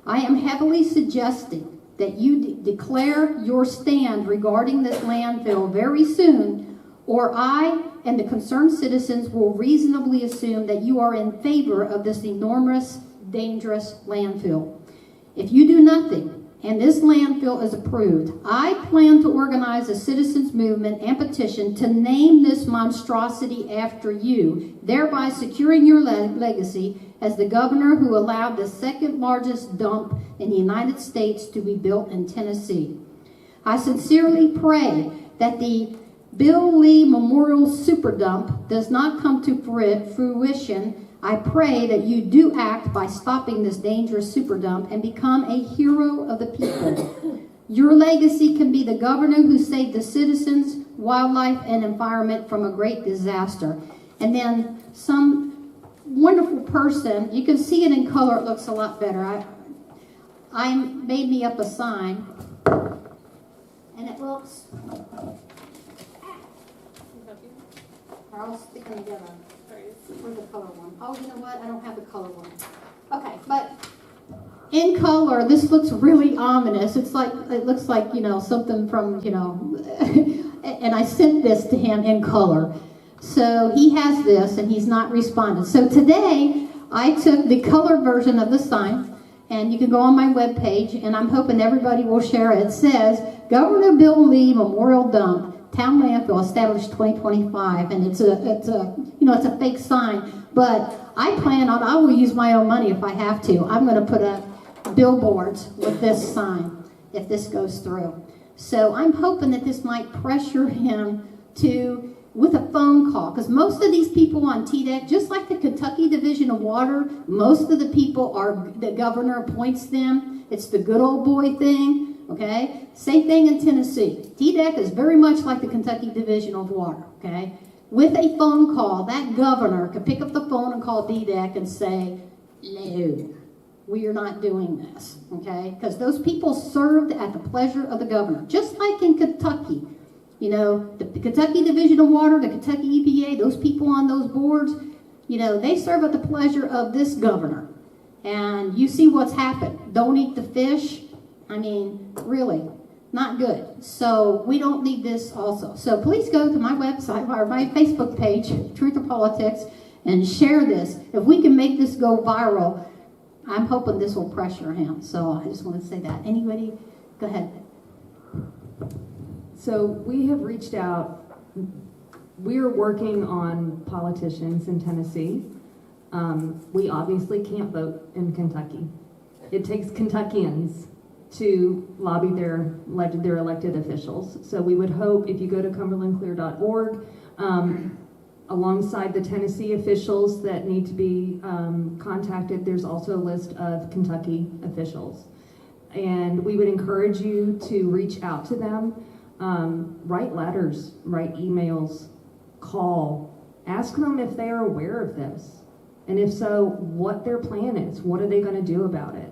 I am heavily suggesting that you declare your stand regarding this landfill very soon, or I and the concerned citizens will reasonably assume that you are in favor of this enormous, dangerous landfill. If you do nothing, and this landfill is approved, I plan to organize a citizens movement and petition to name this monstrosity after you, thereby securing your legacy as the governor who allowed the second largest dump in the United States to be built in Tennessee. I sincerely pray that the Bill Lee Memorial Super Dump does not come to fruition. I pray that you do act by stopping this dangerous super dump and become a hero of the people. Your legacy can be the governor who saved the citizens, wildlife, and environment from a great disaster. And then some wonderful person, you can see it in color, it looks a lot better. I made me up a sign, and it looks, they're all sticking together. Where's the color one? Oh, you know what? I don't have the color one. Okay, but in color, this looks really ominous. It looks like, something from, and I sent this to him in color. So he has this, and he's not responded. So today, I took the color version of the sign, and you can go on my webpage, and I'm hoping everybody will share it. It says, Governor Bill Lee Memorial Dump, Town Landfill, established 2025, and it's a fake sign, but I will use my own money if I have to. I'm going to put up billboards with this sign if this goes through. So I'm hoping that this might pressure him with a phone call, because most of these people on TDEC, just like the Kentucky Division of Water, most of the people the governor appoints them. It's the good old boy thing. Okay, same thing in Tennessee. TDEC is very much like the Kentucky Division of Water, okay? With a phone call, that governor could pick up the phone and call DDEC and say, no, we are not doing this, okay? Because those people served at the pleasure of the governor, just like in Kentucky. The Kentucky Division of Water, the Kentucky EPA, those people on those boards, they serve at the pleasure of this governor. And you see what's happened. Don't eat the fish. Really, not good. So we don't need this also. So please go to my website or my Facebook page, Truth or Politics, and share this. If we can make this go viral, I'm hoping this will pressure him. So I just want to say that. Anybody? Go ahead. So we have reached out. We are working on politicians in Tennessee. We obviously can't vote in Kentucky. It takes Kentuckians to lobby their elected officials. So we would hope if you go to cumberlandclear.org, alongside the Tennessee officials that need to be contacted, there's also a list of Kentucky officials. And we would encourage you to reach out to them, write letters, write emails, call, ask them if they are aware of this. And if so, what their plan is, what are they going to do about it?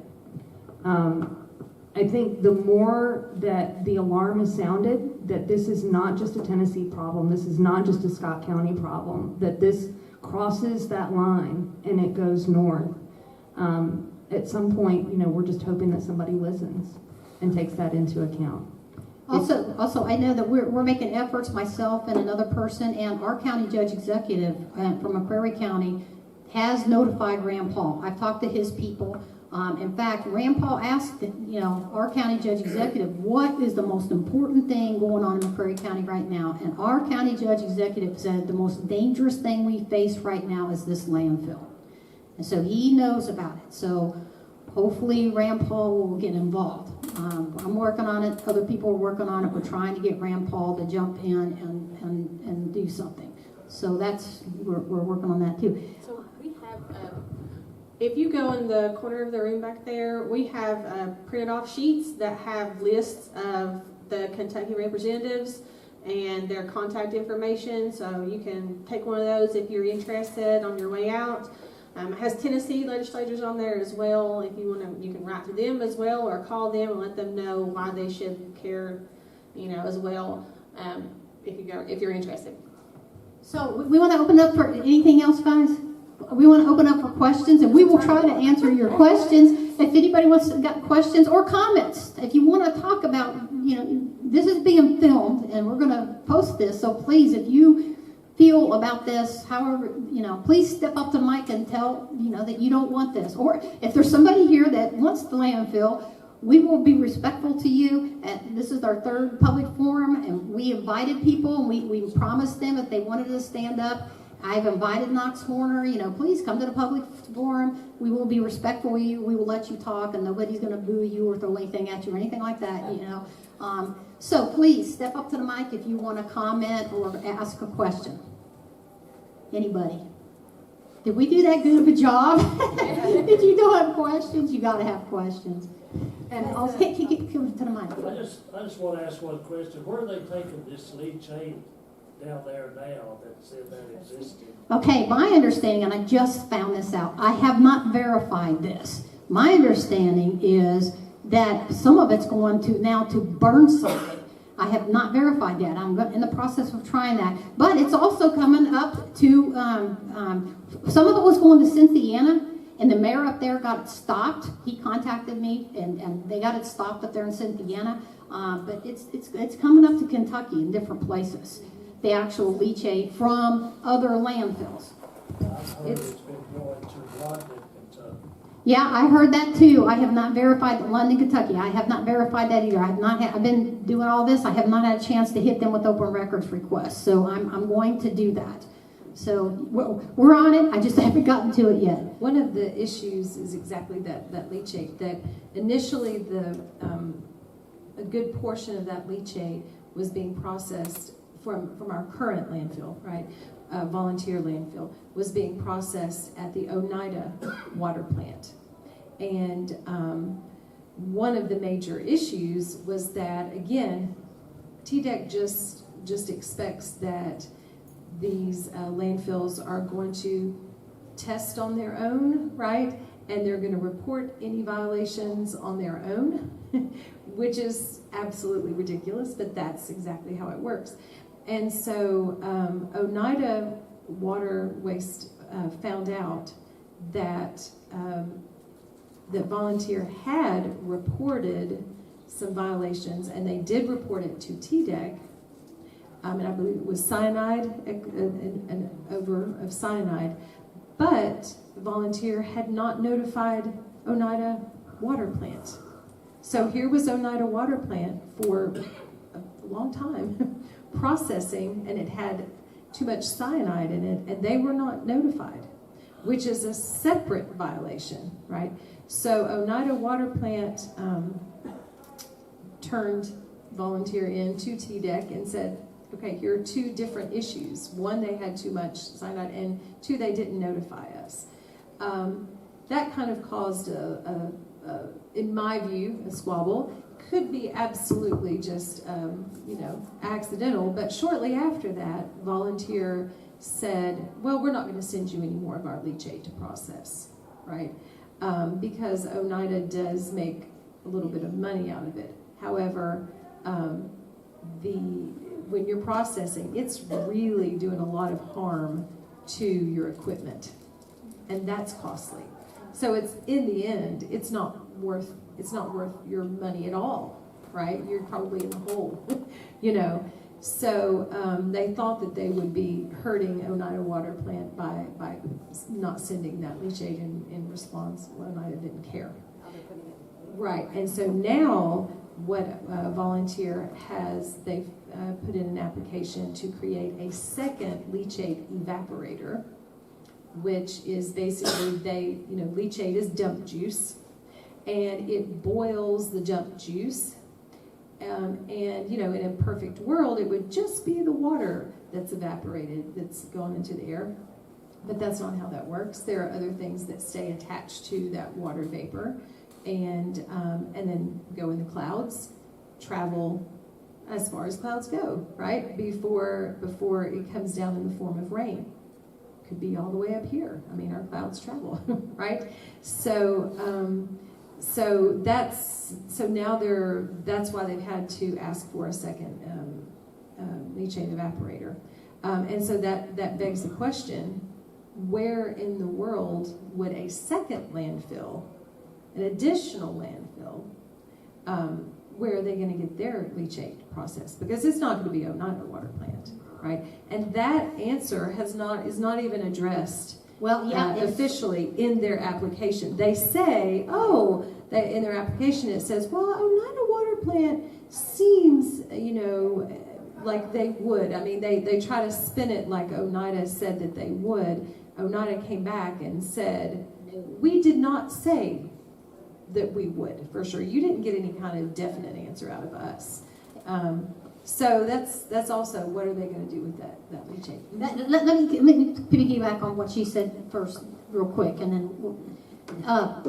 I think the more that the alarm is sounded, that this is not just a Tennessee problem, this is not just a Scott County problem, that this crosses that line and it goes north. At some point, we're just hoping that somebody listens and takes that into account. Also, I know that we're making efforts, myself and another person, and our county judge executive from McCreary County has notified Rand Paul. I've talked to his people. In fact, Rand Paul asked, our county judge executive, what is the most important thing going on in McCreary County right now? And our county judge executive said the most dangerous thing we face right now is this landfill. And so he knows about it. So hopefully Rand Paul will get involved. I'm working on it. Other people are working on it. We're trying to get Rand Paul to jump in and do something. So we're working on that too. So we have, if you go in the corner of the room back there, we have printed off sheets that have lists of the Kentucky representatives and their contact information. So you can take one of those if you're interested on your way out. It has Tennessee legislators on there as well. If you want to, you can write to them as well, or call them and let them know why they should care, as well. If you're interested. So we want to open up for anything else, guys. We want to open up for questions, and we will try to answer your questions. If anybody got questions or comments, if you want to talk about, this is being filmed, and we're going to post this. So please, if you feel about this, however, please step up to the mic and tell, that you don't want this. Or if there's somebody here that wants the landfill, we will be respectful to you. And this is our third public forum, and we invited people, and we promised them if they wanted to stand up. I've invited Knox Horner, please come to the public forum. We will be respectful of you. We will let you talk, and nobody's going to boo you or throw anything at you or anything like that, So please step up to the mic if you want to comment or ask a question. Anybody? Did we do that good of a job? If you don't have questions, you got to have questions. And I'll come to the mic. I just want to ask one question. Where are they taking this lead chain down there now that said that existed? Okay, my understanding, and I just found this out, I have not verified this. My understanding is that some of it's going to now to Burnside. I have not verified that. I'm in the process of trying that. But it's also coming up to, some of it was going to Cynthiana, and the mayor up there got it stopped. He contacted me, and they got it stopped up there in Cynthiana. But it's coming up to Kentucky in different places. The actual leachate from other landfills. I've heard it's been going to London, Kentucky. Yeah, I heard that too. I have not verified London, Kentucky. I have not verified that either. I've been doing all this. I have not had a chance to hit them with open records requests. So I'm going to do that. So we're on it. I just haven't gotten to it yet. One of the issues is exactly that leachate. That initially a good portion of that leachate was being processed from our current landfill, right? Volunteer landfill was being processed at the Oneida water plant. And one of the major issues was that, again, TDEC just expects that these landfills are going to test on their own, right? And they're going to report any violations on their own, which is absolutely ridiculous, but that's exactly how it works. And so Oneida Water Waste found out that that Volunteer had reported some violations, and they did report it to TDEC. And I believe it was cyanide, an over of cyanide, but Volunteer had not notified Oneida Water Plant. So here was Oneida Water Plant for a long time processing, and it had too much cyanide in it, and they were not notified, which is a separate violation, right? So Oneida Water Plant turned Volunteer in to TDEC and said, okay, here are two different issues. One, they had too much cyanide, and two, they didn't notify us. That kind of caused, in my view, a squabble. Could be absolutely just, accidental, but shortly after that, Volunteer said, well, we're not going to send you any more of our leachate to process, right? Because Oneida does make a little bit of money out of it. However, when you're processing, it's really doing a lot of harm to your equipment, and that's costly. So it's, in the end, it's not worth your money at all, right? You're probably in the hole, So they thought that they would be hurting Oneida Water Plant by not sending that leachate in response. Oneida didn't care. Right, and so now what Volunteer has, they've put in an application to create a second leachate evaporator, which is basically leachate is dump juice, and it boils the dump juice. And in a perfect world, it would just be the water that's evaporated that's gone into the air. But that's not how that works. There are other things that stay attached to that water vapor, and then go in the clouds, travel as far as clouds go, right? Before it comes down in the form of rain. Could be all the way up here. I mean, our clouds travel, right? So now that's why they've had to ask for a second leachate evaporator. And so that begs the question, where in the world would a second landfill, an additional landfill, where are they going to get their leachate process? Because it's not going to be Oneida Water Plant, right? And that answer is not even addressed Well, yeah, it's- officially in their application. They say, that in their application it says, well, Oneida Water Plant seems, like they would. I mean, they try to spin it like Oneida said that they would. Oneida came back and said, we did not say that we would, for sure. You didn't get any kind of definite answer out of us. So that's also, what are they going to do with that leachate? Let me piggyback on what she said first, real quick, and then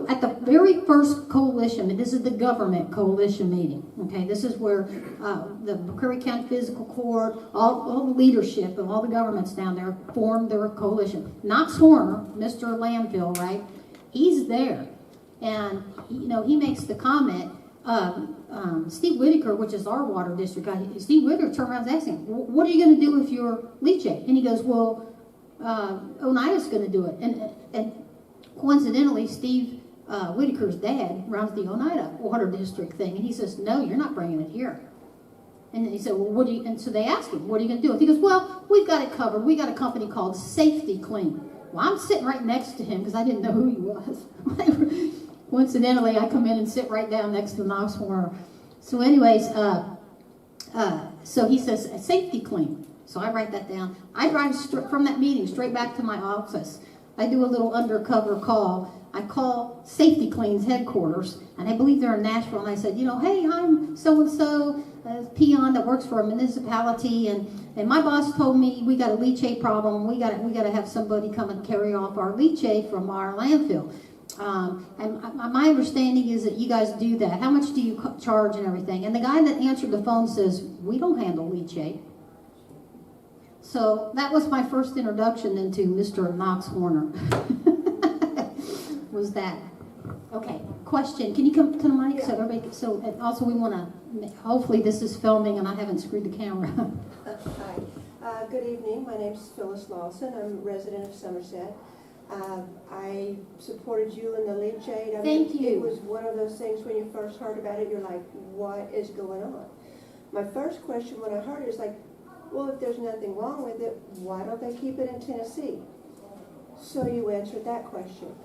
at the very first coalition, and this is the government coalition meeting. Okay, this is where the McCreary County Physical Court, all the leadership of all the governments down there formed their coalition. Knox Horner, Mr. Landfill, right? He's there, and he makes the comment. Steve Whitaker, which is our water district guy, Steve Whitaker turned around and asked him, what are you going to do with your leachate? And he goes, well, Oneida's going to do it. And coincidentally, Steve Whitaker's dad runs the Oneida Water District thing. And he says, no, you're not bringing it here. And he said, well, and so they asked him, what are you going to do with it? He goes, well, we've got it covered. We got a company called Safety Clean. Well, I'm sitting right next to him because I didn't know who he was. Coincidentally, I come in and sit right down next to Knox Horner. So anyways, so he says, Safety Clean. So I write that down. I drive from that meeting straight back to my office. I do a little undercover call. I call Safety Clean's headquarters, and I believe they're in Nashville, and I said, hey, I'm so-and-so, a peon that works for a municipality, and my boss told me we got a leachate problem. We got to have somebody come and carry off our leachate from our landfill. And my understanding is that you guys do that. How much do you charge and everything? And the guy that answered the phone says, we don't handle leachate. So that was my first introduction into Mr. Knox Horner. Was that. Okay, question. Can you come to the mic? So everybody, and also we want to, hopefully this is filming and I haven't screwed the camera. Hi. Good evening. My name is Phyllis Lawson. I'm a resident of Somerset. I supported you in the leachate. Thank you. It was one of those things when you first heard about it, you're like, what is going on? My first question when I heard it is like, well, if there's nothing wrong with it, why don't they keep it in Tennessee? So you answered that question.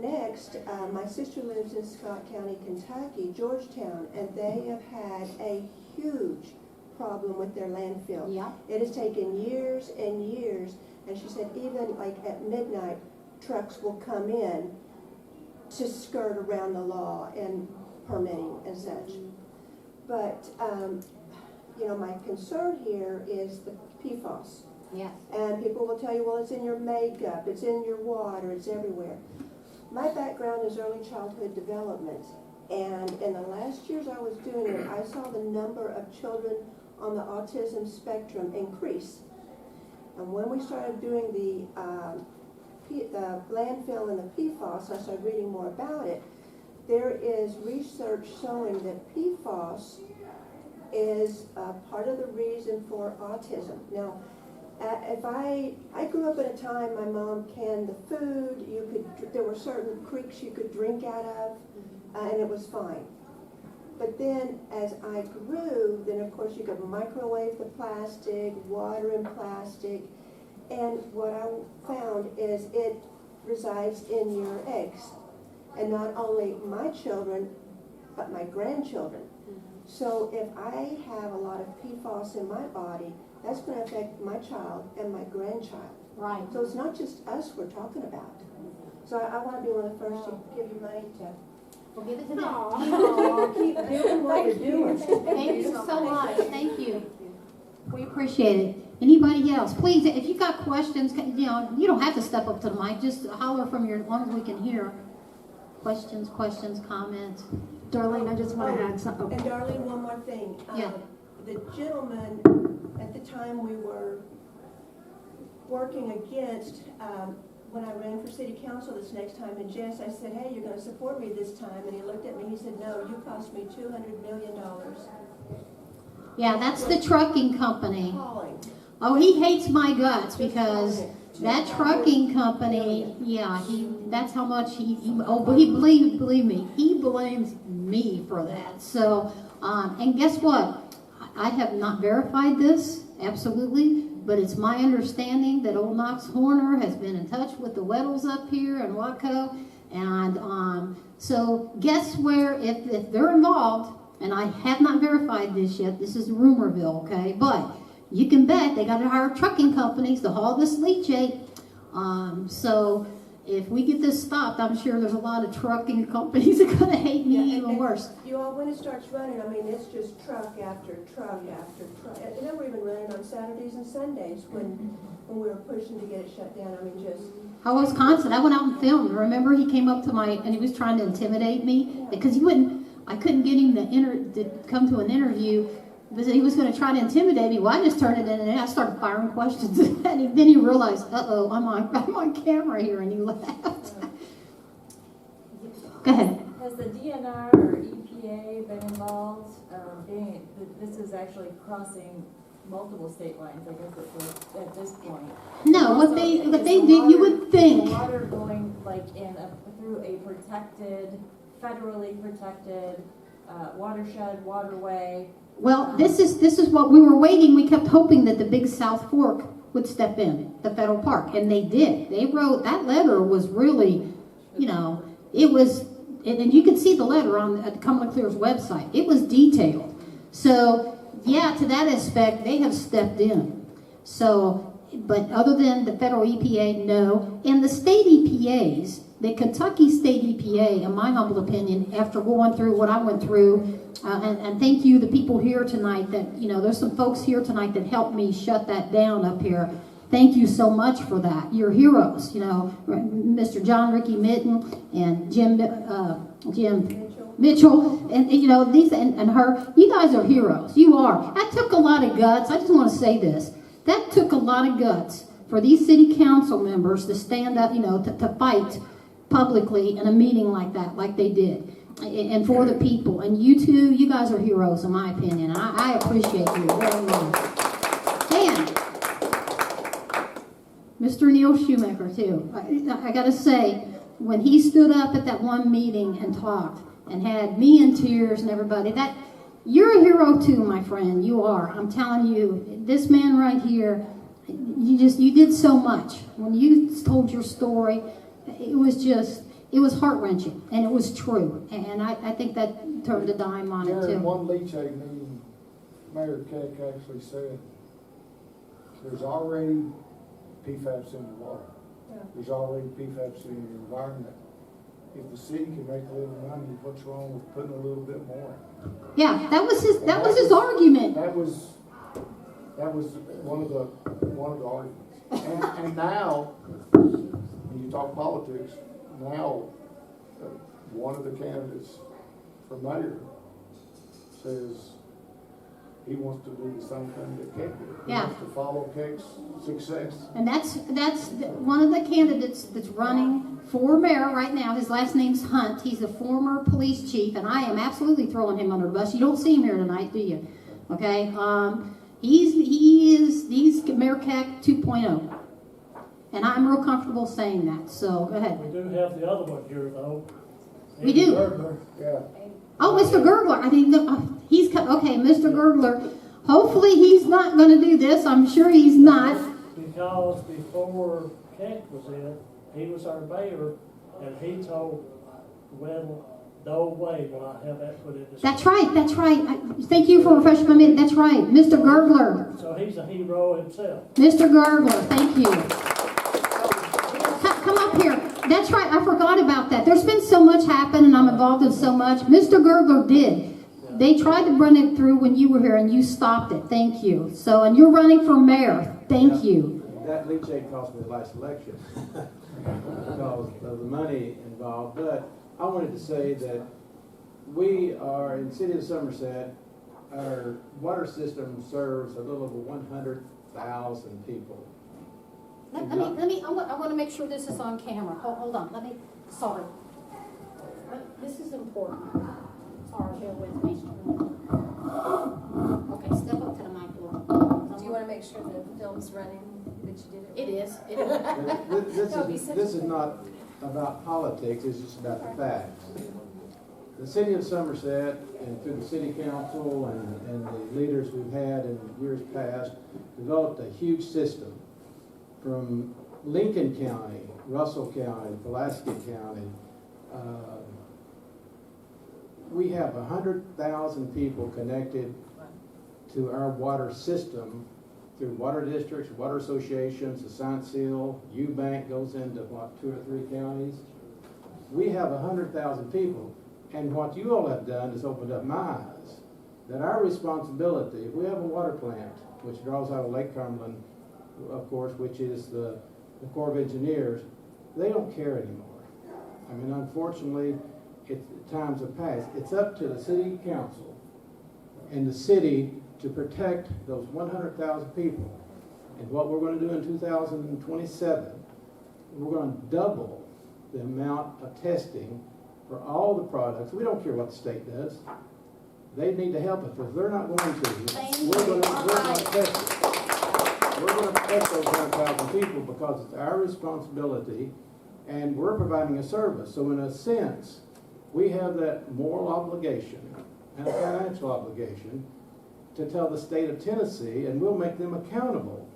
Next, my sister lives in Scott County, Kentucky, Georgetown, and they have had a huge problem with their landfill. Yeah. It has taken years and years, and she said even like at midnight, trucks will come in to skirt around the law and permitting and such. But, my concern here is the PFAS. Yes. And people will tell you, well, it's in your makeup, it's in your water, it's everywhere. My background is early childhood development, and in the last years I was doing it, I saw the number of children on the autism spectrum increase. And when we started doing the landfill and the PFAS, I started reading more about it. There is research showing that PFAS is part of the reason for autism. Now, if I grew up in a time my mom canned the food. There were certain creeks you could drink out of, and it was fine. But then as I grew, then of course you could microwave the plastic, water in plastic, and what I found is it resides in your eggs. And not only my children, but my grandchildren. So if I have a lot of PFAS in my body, that's going to affect my child and my grandchild. Right. So it's not just us we're talking about. So I want to be one of the first to give you money to We'll give it to them. keep doing what you're doing. Thank you so much. Thank you. We appreciate it. Anybody else? Please, if you've got questions, you don't have to step up to the mic. Just holler from as long as we can hear. Questions, comments. Darlene, I just want to add something. And Darlene, one more thing. Yeah. The gentleman, at the time we were working against, when I ran for city council this next time in Jess, I said, hey, you're going to support me this time. And he looked at me, he said, no, you cost me $200 million. Yeah, that's the trucking company. Calling. Oh, he hates my guts because that trucking company, that's how much but believe me, he blames me for that. So, and guess what? I have not verified this, absolutely, but it's my understanding that old Knox Horner has been in touch with the Weddles up here in Watco. And so guess where, if they're involved, and I have not verified this yet, this is Rumorville, okay? But you can bet they got to hire trucking companies to haul this leachate. So if we get this stopped, I'm sure there's a lot of trucking companies that are going to hate me Yeah, even and worse. You all, when it starts running, I mean, it's just truck after truck after truck. And they were even running on Saturdays and Sundays when we were pushing to get it shut down. I mean, just. I was constant. I went out and filmed. Remember, he came up to and he was trying to intimidate me because I couldn't get him to come to an interview. But he was going to try to intimidate me. Well, I just turned it in and I started firing questions. And then he realized, I'm on camera here, and he left. Go ahead. Has the DNR or EPA been involved? This is actually crossing multiple state lines, I guess it was at this point. No, what they did, you would think. Is the water going like through a federally protected watershed, waterway? Well, this is what we were waiting. We kept hoping that the Big South Fork would step in, the federal park, and they did. They wrote, that letter was really, it was, and you can see the letter at Cumberland Clear's website. It was detailed. So, yeah, to that aspect, they have stepped in. So, but other than the federal EPA, no. And the state EPAs, the Kentucky State EPA, in my humble opinion, after going through what I went through, and thank you, the people here tonight that, there's some folks here tonight that helped me shut that down up here. Thank you so much for that. You're heroes, Mr. John Ricky Mitten and Jim Mitchell, and these and her. You guys are heroes. You are. That took a lot of guts. I just want to say this. That took a lot of guts for these city council members to stand up, to fight publicly in a meeting like that, like they did, and for the people. And you two, you guys are heroes, in my opinion. And I appreciate you very much. And Mr. Neil Shoemaker, too. I got to say, when he stood up at that one meeting and talked and had me in tears and everybody, you're a hero too, my friend. You are. I'm telling you, this man right here, you did so much. When you told your story, it was heart-wrenching, and it was true. And I think that turned a dime on it, too. During one leachate meeting, Mayor Keck actually said, there's already PFAS in the water. Yeah. There's already PFAS in the environment. If the city can make a little money, what's wrong with putting a little bit more? Yeah, that was his argument. That was one of the arguments. And now, when you talk politics, now one of the candidates for mayor says he wants to do the same thing that Keck did. He Yeah. wants to follow Keck's success. And that's one of the candidates that's running for mayor right now. His last name's Hunt. He's a former police chief, and I am absolutely throwing him under the bus. You don't see him here tonight, do you? Okay. He's Mayor Keck 2.0, and I'm real comfortable saying that. So go ahead. We do have the other one here, though. We do. Gardner. Yeah. Oh, Mr. Gurgler. I think he's okay. Mr. Gurgler. Hopefully he's not going to do this. I'm sure he's not. Because before Keck was in, he was our mayor, and he told Weddle, no way will I have that put in this. That's right. That's right. Thank you for refreshing my mind. That's right. Mr. Gurgler. So he's a hero himself. Mr. Gurgler. Thank you. Come up here. That's right. I forgot about that. There's been so much happen, and I'm involved in so much. Mr. Gurgler did. They tried to run it through when you were here, and you stopped it. Thank you. So, and you're running for mayor. Thank you. That leachate cost me the last election because of the money involved. But I wanted to say that we are in the city of Somerset. Our water system serves a little over 100,000 people. I want to make sure this is on camera. Hold on. Sorry. This is important. Sorry, bear with me. Okay, step up to the mic a little. Do you want to make sure the film's running, that you did it? It is. It is. This is not about politics, it's just about the facts. the city of Somerset, and through the city council and the leaders we've had in years past, developed a huge system from Lincoln County, Russell County, Pulaski County. We have 100,000 people connected to our water system through water districts, water associations, the Science Seal, U-Bank goes into what, 2 or 3 counties. We have 100,000 people, and what you all have done is opened up my eyes that our responsibility, if we have a water plant, which draws out of Lake Cumberland, of course, which is the Corps of Engineers, they don't care anymore. I mean, unfortunately, times have passed. It's up to the city council and the city to protect those 100,000 people. And what we're going to do in 2027, we're going to double the amount of testing for all the products. We don't care what the state does. They need to help us. If they're not going to, we're going to test it. We're going to protect those 100,000 people because it's our responsibility and we're providing a service. So in a sense, we have that moral obligation and a financial obligation to tell the state of Tennessee, and we'll make them accountable.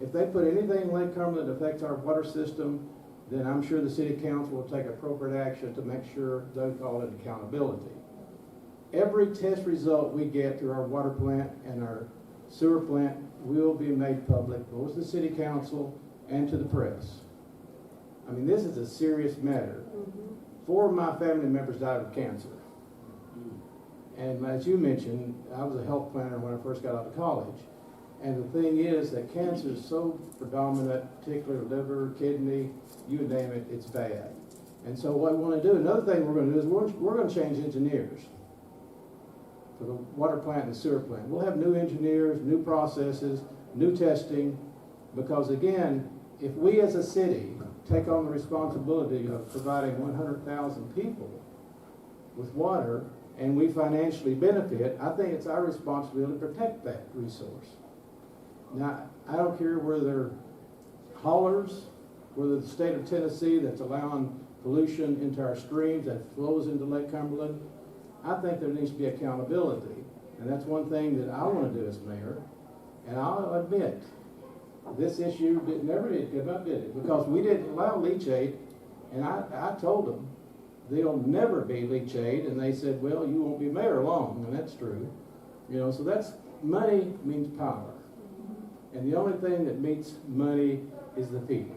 If they put anything in Lake Cumberland that affects our water system, then I'm sure the city council will take appropriate action to make sure they call it accountability. Every test result we get through our water plant and our sewer plant will be made public, both to the city council and to the press. I mean, this is a serious matter. 4 of my family members died of cancer. And as you mentioned, I was a health planner when I first got out of college. And the thing is that cancer is so predominant, particularly liver, kidney, you name it, it's bad. And so what we want to do, another thing we're going to do is we're going to change engineers for the water plant and the sewer plant. We'll have new engineers, new processes, new testing, because again, if we as a city take on the responsibility of providing 100,000 people with water, and we financially benefit, I think it's our responsibility to protect that resource. Now, I don't care whether they're haulers, whether the state of Tennessee that's allowing pollution into our streams that flows into Lake Cumberland. I think there needs to be accountability. And that's one thing that I want to do as mayor. And I'll admit, this issue never did come up, did it? Because we didn't allow leachate, and I told them, there'll never be leachate, and they said, well, you won't be mayor long, and that's true. You know, so that's, money means power. And the only thing that meets money is the people.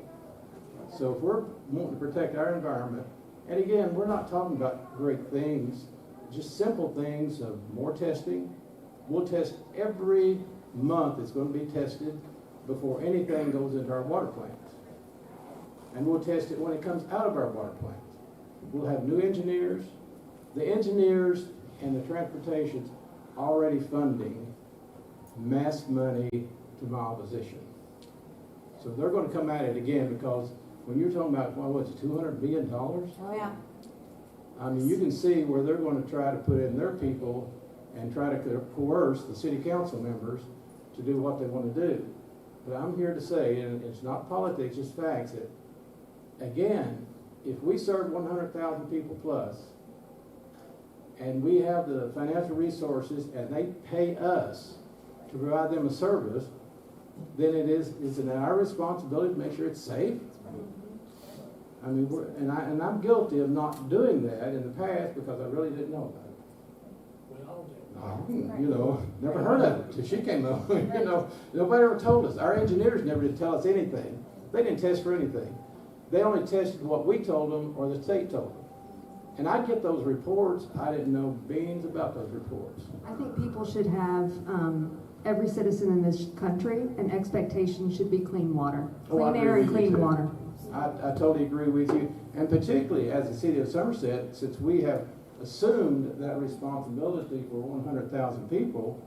So if we're wanting to protect our environment, and again, we're not talking about great things, just simple things of more testing. We'll test every month, it's going to be tested before anything goes into our water plant. And we'll test it when it comes out of our water plant. We'll have new engineers. The engineers and the transportation's already funding mass money to my opposition. So they're going to come at it again because when you're talking about, what was it, $200 billion? Oh, yeah. I mean, you can see where they're going to try to put in their people and try to coerce the city council members to do what they want to do. But I'm here to say, and it's not politics, it's facts, that, again, if we serve 100,000 people plus, and we have the financial resources, and they pay us to provide them a service, then it's our responsibility to make sure it's safe. I mean, I'm guilty of not doing that in the past because I really didn't know about it. We all do. You know, never heard of it till she came up. You know, nobody ever told us. Our engineers never did tell us anything. They didn't test for anything. They only tested what we told them or the state told them. And I'd get those reports. I didn't know beans about those reports. I think people should have, every citizen in this country, an expectation should be clean water. Clean air and clean water. I totally agree with you. And particularly as the city of Somerset, since we have assumed that responsibility for 100,000 people,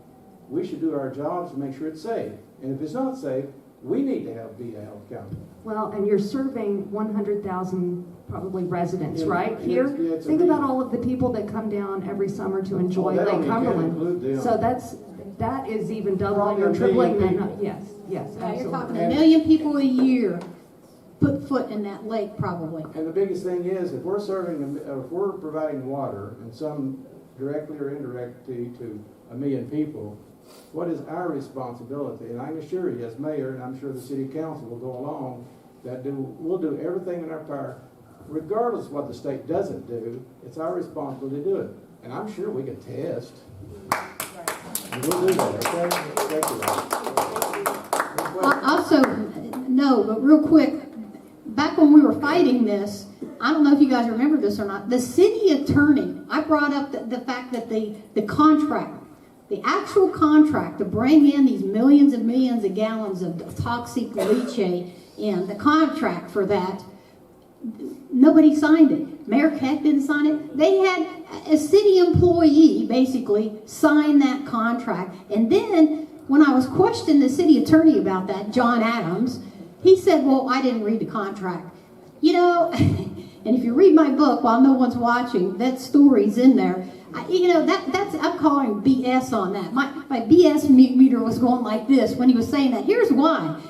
we should do our jobs to make sure it's safe. And if it's not safe, we need to be held accountable. Well, and you're serving 100,000 probably residents, Yeah, right? Here, it's think about all of the people that come down every summer to enjoy that Lake only can't include Cumberland. them. So that is even doubling Probably or tripling a million that. Yes, Yeah, you're absolutely. talking 1 million people a year. put foot in that lake probably. And the biggest thing is, if we're providing water, and some directly or indirectly to 1 million people, what is our responsibility? And I can assure you, as mayor, and I'm sure the city council will go along, we'll do everything in our power, regardless of what the state doesn't do. It's our responsibility to do it. And I'm sure we can test. And we'll do that, okay? Thank you. Also, no, but real quick, back when we were fighting this, I don't know if you guys remember this or not, the city attorney, I brought up the fact that the contract, the actual contract to bring in these millions and millions of gallons of toxic leachate in, the contract for that, nobody signed it. Mayor Keck didn't sign it. They had a city employee basically sign that contract. And then when I was questioning the city attorney about that, John Adams, he said, well, I didn't read the contract. You know, and if you read my book while no one's watching, that story's in there. I'm calling BS on that. My BS meter was going like this when he was saying that. Here's why.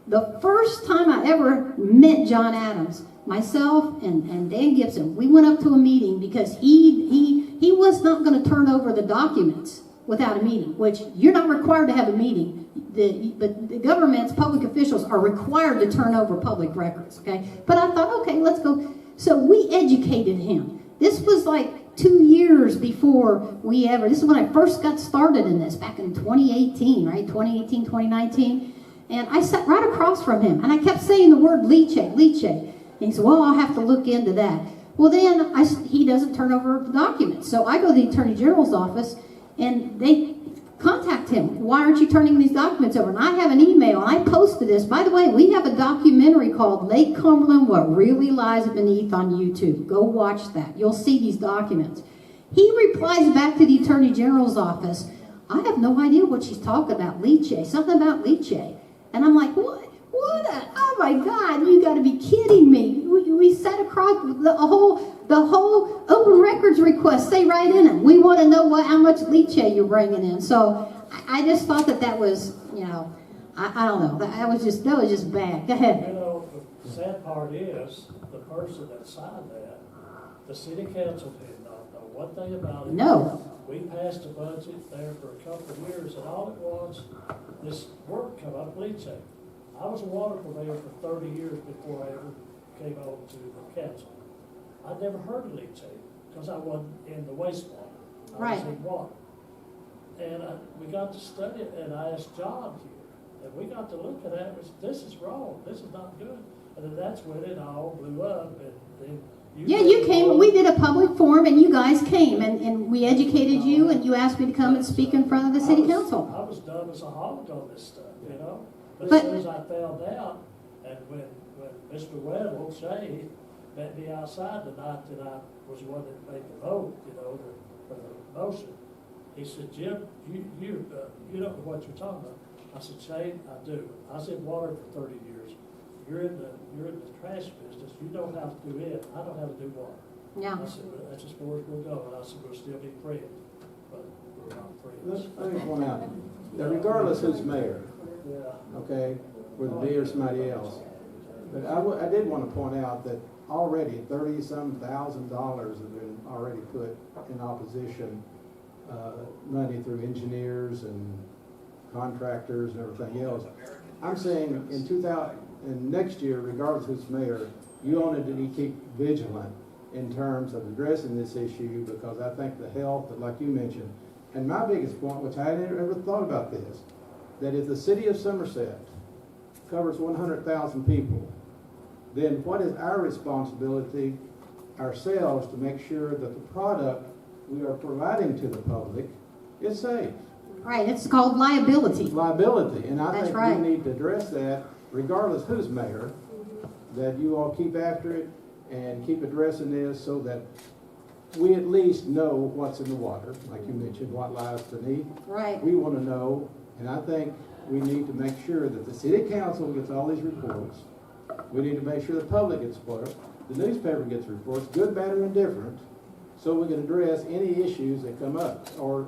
The first time I ever met John Adams, myself and Dan Gibson, we went up to a meeting because he was not going to turn over the documents without a meeting, which you're not required to have a meeting. But the government's public officials are required to turn over public records, okay? But I thought, okay, let's go. So we educated him. This was like 2 years before this is when I first got started in this, back in 2018, right? 2018, 2019. And I sat right across from him, and I kept saying the word leachate. And he said, well, I'll have to look into that. Well, then he doesn't turn over the documents. So I go to the Attorney General's office, and they contact him. Why aren't you turning these documents over? And I have an email, and I posted this. By the way, we have a documentary called Lake Cumberland, What Really Lies Beneath on YouTube. Go watch that. You'll see these documents. He replies back to the Attorney General's office, I have no idea what she's talking about, leachate, something about leachate. And I'm like, oh my God, you got to be kidding me. We sat across the whole open records request, say right in it. We want to know how much leachate you're bringing in. So I just thought that was, I don't know. That was just bad. Go ahead. You know, the sad part is, the person that signed that, the city council did not know one thing about it. No. We passed a budget there for a couple of years, and all it was, this work come up, leachate. I was a water purveyor for 30 years before I ever came on to the council. I'd never heard of leachate because I wasn't in the wastewater. I was in water. And we got to study it, and I asked John here, and we got to look at it, and said, this is wrong, this is not good. And then that's when it all blew up, and then you came. We did a public forum, and you guys came, and we educated you, and you asked me to come and speak in front of the city council. I was dumb as a hog on this stuff, But as soon as I found out, and when Mr. Weddle, Shay, met me outside the night that I was the one that made the vote, for the motion, he said, Jim, you don't know what you're talking about. I said, Shane, I do. I was in water for 30 years. You're in the trash business. You know how to do it. I know how to do water. Yeah. I said, well, that's as far as we'll go. And I said, we'll still be friends, but we're not friends. Let me point out that regardless who's mayor, okay, whether me or somebody else, but I did want to point out that already $30-some thousand have been already put in opposition money through engineers and contractors and everything else. I'm saying in next year, regardless who's mayor, you wanted to keep vigilant in terms of addressing this issue, because I think the health, like you mentioned, and my biggest point, which I hadn't ever thought about this, that if the city of Somerset covers 100,000 people, then what is our responsibility ourselves to make sure that the product we are providing to the public is safe? Right, it's called liability. Liability, and I think right. we need to address that regardless who's mayor, that you all keep after it and keep addressing this so that we at least know what's in the water, like you mentioned, what lies beneath. Right. We want to know, and I think we need to make sure that the city council gets all these reports. We need to make sure the public gets reports, the newspaper gets reports, good, bad, or indifferent, so we can address any issues that come up. Or,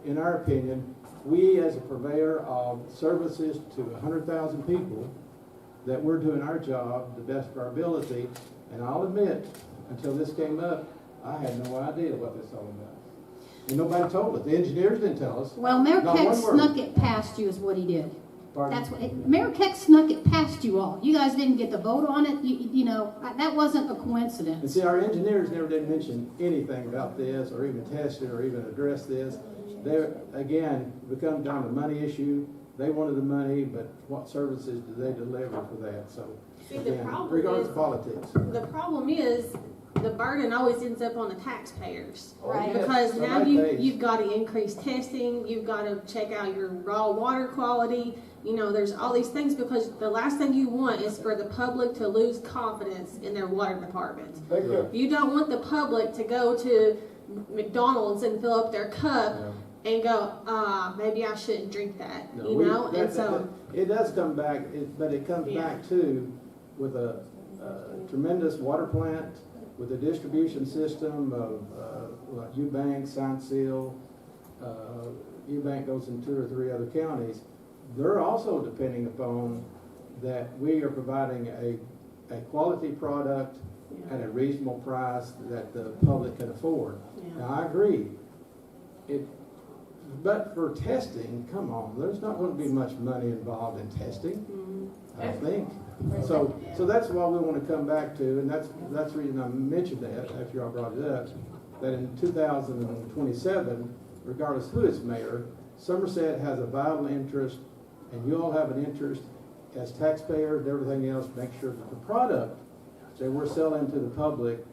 in our opinion, we as a purveyor of services to 100,000 people that we're doing our job the best of our ability. And I'll admit, until this came up, I had no idea what this all about. And nobody told us. The engineers didn't tell us. Well, Mayor Not Keck one word. snuck it past you is what he did. Pardon? That's what, Mayor Keck snuck it past you all. You guys didn't get to vote on it. You know, that wasn't a And coincidence. see, our engineers never did mention anything about this, or even test it, or even address this. They're, again, become down to the money issue. They wanted the money, but what services do they deliver for that? So, See, the again, problem regardless is- of politics. The problem is, the burden always ends up on the taxpayers. Right. Because now Somebody pays. you've got to increase testing, you've got to check out your raw water quality, you know, there's all these things, because the last thing you want is for the public to lose confidence in their water department. They could, You don't want the public to go to McDonald's and fill up their cup and go, maybe I shouldn't drink that, No, you know? And so, it does come back, but it comes Yeah. back to with a tremendous water plant, with a distribution system of like Eubank, Saint Seal, Eubank goes in 2 or 3 other counties. They're also depending upon that we are providing a quality product at a reasonable price that the public can afford. yeah. Now, I agree. But for testing, come on, there's not going to be much money involved in testing, Mhm. I think. So that's why we want to come back to, and that's the reason I mentioned that after y'all brought it up, that in 2027, regardless who is mayor, Somerset has a vital interest, and you all have an interest as taxpayers and everything else, make sure that the product that we're selling to the public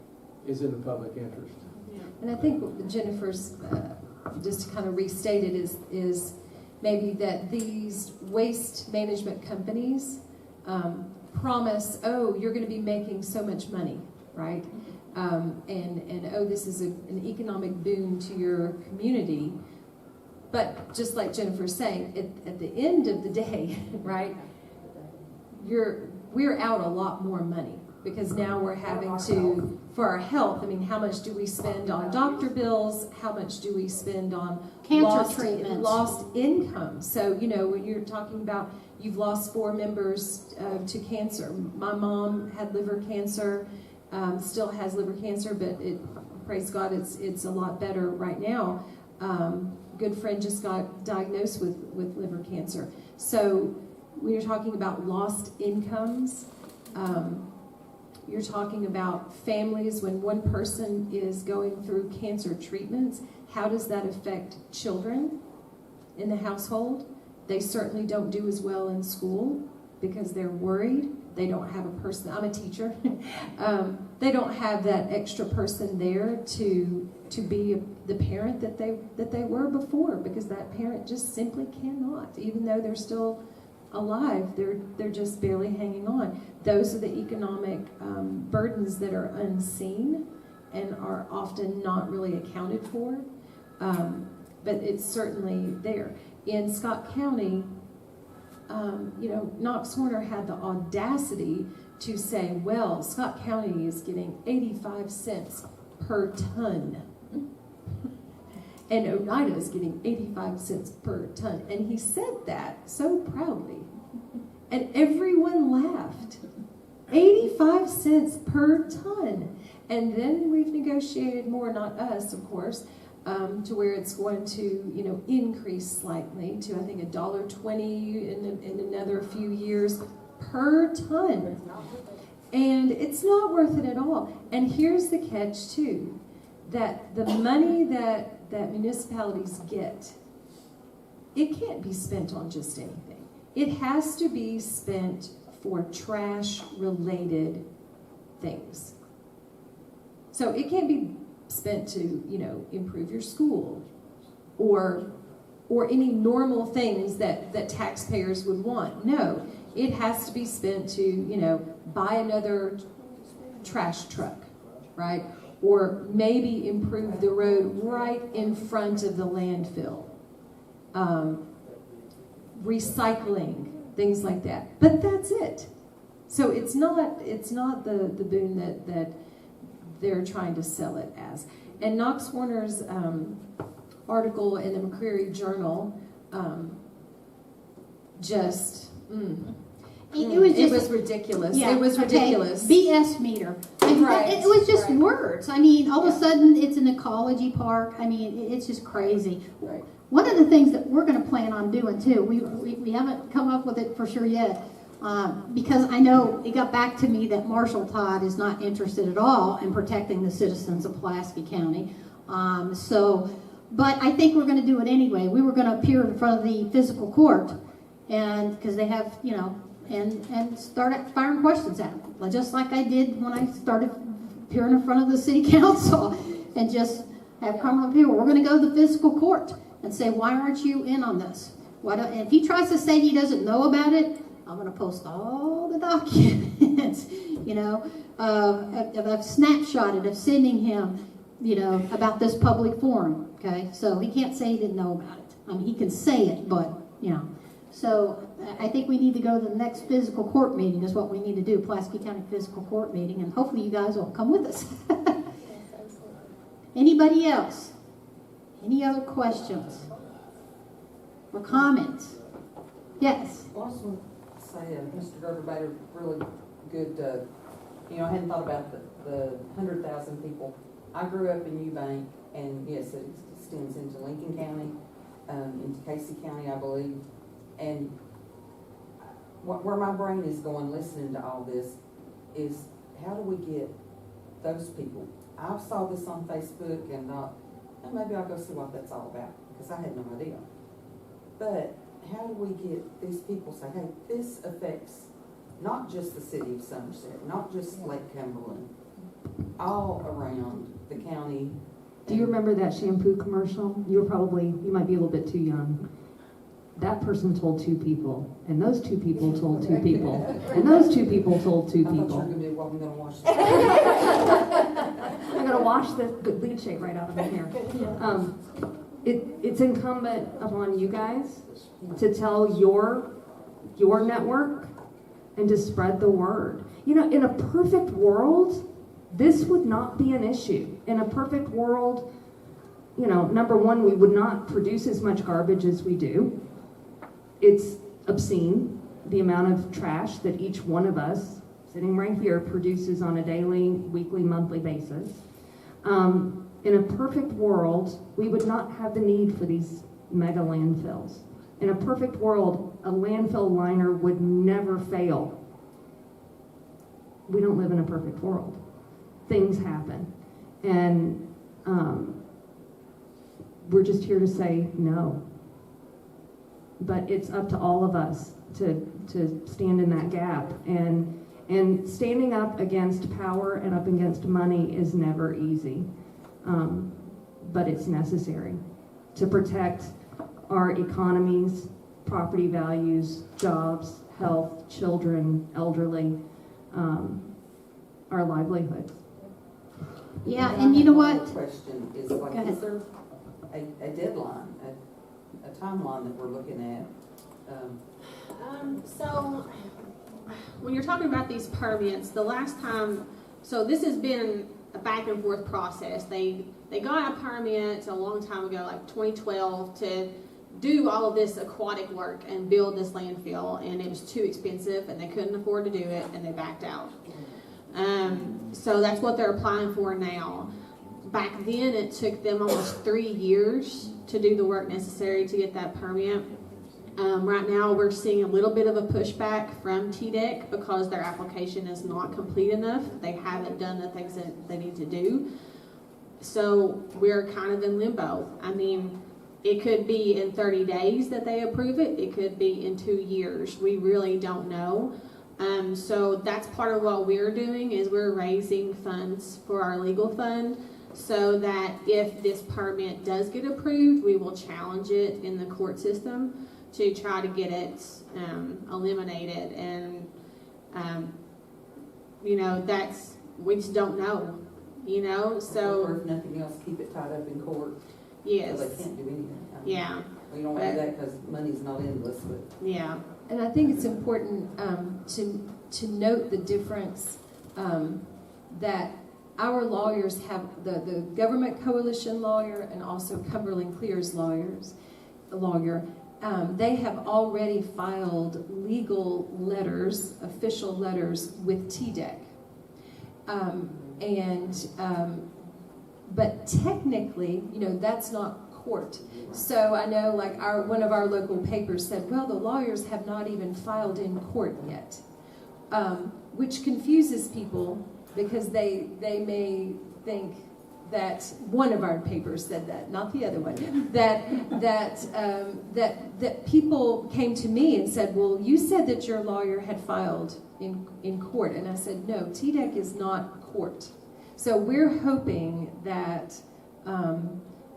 is in the public interest. And I think what Jennifer's, just to kind of restate it, is maybe that these waste management companies promise, oh, you're going to be making so much money, right? And oh, this is an economic boon to your community. But just like Jennifer's saying, at the end of the day, right, we're out a lot more money, because now we're having to, for our health, I mean, how much do we spend on doctor bills? How much do we spend on Cancer treatments. lost income? So, you know, when you're talking about you've lost 4 members to cancer. My mom had liver cancer, still has liver cancer, but praise God, it's a lot better right now. Good friend just got diagnosed with liver cancer. So when you're talking about lost incomes, you're talking about families when one person is going through cancer treatments. How does that affect children in the household? They certainly don't do as well in school because they're worried. They don't have a person. I'm a teacher. They don't have that extra person there to be the parent that they were before, because that parent just simply cannot, even though they're still alive. They're just barely hanging on. Those are the economic burdens that are unseen and are often not really accounted for. But it's certainly there. In Scott County, Knox Horner had the audacity to say, well, Scott County is getting 85 cents per ton. And Oneida is getting 85 cents per ton. And he said that so proudly. And everyone laughed. 85 cents per ton. And then we've negotiated more, not us, of course, to where it's going to, increase slightly to, I think, $1.20 in another few years per ton. And it's not worth it at all. And here's the catch, too, that the money that municipalities get, it can't be spent on just anything. It has to be spent for trash-related things. So it can't be spent to, improve your school or any normal things that taxpayers would want. No, it has to be spent to, buy another trash truck, right? Or maybe improve the road right in front of the landfill. Recycling, things like that. But that's it. So it's not the boon that they're trying to sell it as. And Knox Horner's article in the McCreary Journal It was just ridiculous. Yeah, It was okay, ridiculous. BS meter. I mean, Right, it was just right. words. I mean, all of a Yeah. sudden it's an ecology park. I mean, it's just crazy. Right. One of the things that we're going to plan on doing too, we haven't come up with it for sure yet, because I know it got back to me that Marshall Todd is not interested at all in protecting the citizens of Pulaski County. But I think we're going to do it anyway. We were going to appear in front of the physical court, and because they have, and start firing questions at them, just like I did when I started appearing in front of the city council, and just have Cumberland people. We're going to go to the physical court and say, why aren't you in on this? And if he tries to say he doesn't know about it, I'm going to post all the documents, I've snapshotted of sending him, about this public forum, okay? So he can't say he didn't know about it. I mean, he can say it, but, So I think we need to go to the next physical court meeting is what we need to do, Pulaski County Physical Court meeting, and hopefully you guys will come with us. Anybody else? Any other questions or comments? Yes. Well, I just want to say, Mr. Gerber made a really good, I hadn't thought about the 100,000 people. I grew up in Eubank, and yes, it extends into Lincoln County, into Casey County, I believe. And where my brain is going listening to all this is, how do we get those people? I saw this on Facebook and thought, maybe I'll go see what that's all about, because I had no idea. But how do we get these people say, hey, this affects not just the city of Somerset, not just Lake Cumberland, all around the county. Do you remember that shampoo commercial? You might be a little bit too young. That person told 2 people, and those 2 people told 2 people, and those 2 people told 2 I thought you were people. going to do what I'm going to watch. I'm gonna wash the lead shape right out of my hair. It's incumbent upon you guys to tell your network and to spread the word. In a perfect world, this would not be an issue. In a perfect world, number one, we would not produce as much garbage as we do. It's obscene, the amount of trash that each one of us sitting right here produces on a daily, weekly, monthly basis. In a perfect world, we would not have the need for these mega landfills. In a perfect world, a landfill liner would never fail. We don't live in a perfect world. Things happen. And we're just here to say no. But it's up to all of us to stand in that gap. And standing up against power and up against money is never easy. But it's necessary to protect our economies, property values, jobs, health, children, elderly, our livelihoods. Yeah, and you know what? The question is, like, Go ahead. is there a deadline, a timeline that we're looking at? So when you're talking about these permits, the last time, so this has been a back and forth process. They got a permit a long time ago, like 2012, to do all of this aquatic work and build this landfill, and it was too expensive and they couldn't afford to do it, and they backed out. So that's what they're applying for now. Back then it took them almost 3 years to do the work necessary to get that permit. Right now we're seeing a little bit of a pushback from TDEC because their application is not complete enough. They haven't done the things that they need to do. So we're kind of in limbo. I mean, it could be in 30 days that they approve it. It could be in 2 years. We really don't know. So that's part of what we're doing is we're raising funds for our legal fund so that if this permit does get approved, we will challenge it in the court system to try to get it eliminated. And, we just don't know, so. Or if nothing else, keep it tied up in court. Yes. So they can't do anything. Yeah. We don't want to do that because money's not endless, but. Yeah. And I think it's important to note the difference that our lawyers have, the government coalition lawyer and also Cumberland Clear's lawyer, they have already filed legal letters, official letters with TDEC. But technically, that's not court. So I know like one of our local papers said, well, the lawyers have not even filed in court yet, which confuses people because they may think that one of our papers said that, not the other one, that people came to me and said, well, you said that your lawyer had filed in court. And I said, no, TDEC is not court. So we're hoping that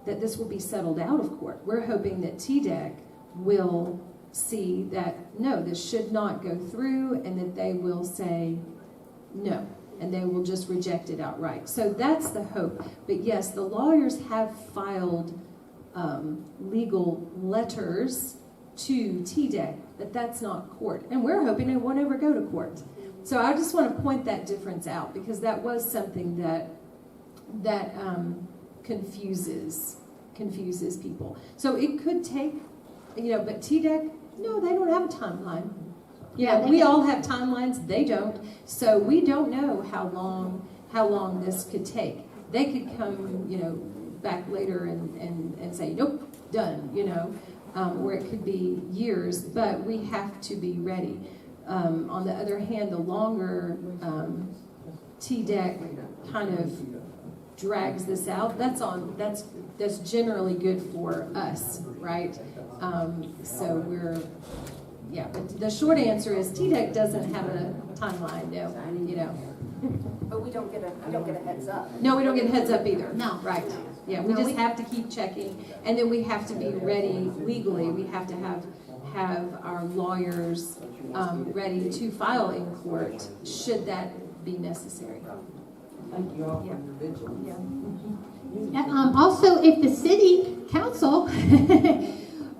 that this will be settled out of court. We're hoping that TDEC will see that, no, this should not go through, and that they will say no, and they will just reject it outright. So that's the hope. But yes, the lawyers have filed legal letters to TDEC, but that's not court. And we're hoping it won't ever go to court. So I just want to point that difference out, because that was something that confuses people. So it could take, but TDEC, no, they don't have a timeline. Yeah, we all have timelines. They don't. So we don't know how long this could take. They could come, back later and say, nope, done, or it could be years, but we have to be ready. On the other hand, the longer TDEC kind of drags this out, that's generally good for us, right? So but the short answer is TDEC doesn't have a timeline, no. But we don't get a heads up. No, we don't get a heads up either. No. Right. Yeah, we just have to keep checking, and then we have to be ready legally. We have to have our lawyers ready to file in court should that be necessary. Thank you all for your vigilance. Also, if the city council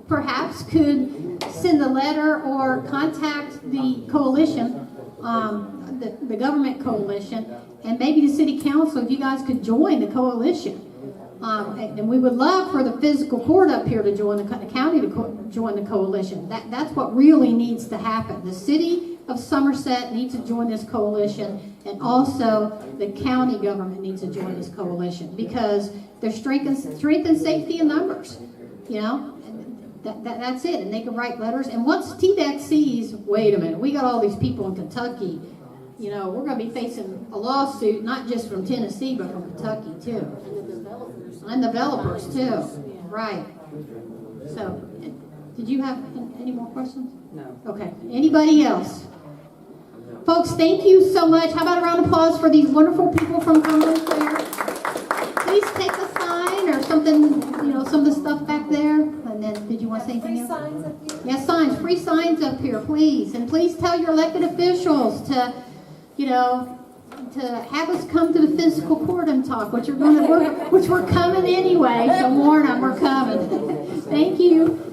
perhaps could send a letter or contact the coalition, the government coalition, and maybe the city council, if you guys could join the coalition. And we would love for the physical court up here to join, the county to join the coalition. That's what really needs to happen. The city of Somerset needs to join this coalition, and also the county government needs to join this coalition, because there's strength and safety in numbers. That's it. And they can write letters. And once TDEC sees, wait a minute, we got all these people in Kentucky, we're going to be facing a lawsuit, not just from Tennessee, but from Kentucky too. And developers too. Right. So, did you have any more questions? No. Okay. Anybody else? Folks, thank you so much. How about a round of applause for these wonderful people from Cumberland Clear? Please take a sign or something, some of the stuff back there. And then, did you want to say anything else? Free signs up here. Yes, signs. Free signs up here, please. And please tell your elected officials to have us come to the physical court and talk, which we're coming anyway. So warn them, we're coming. Thank you.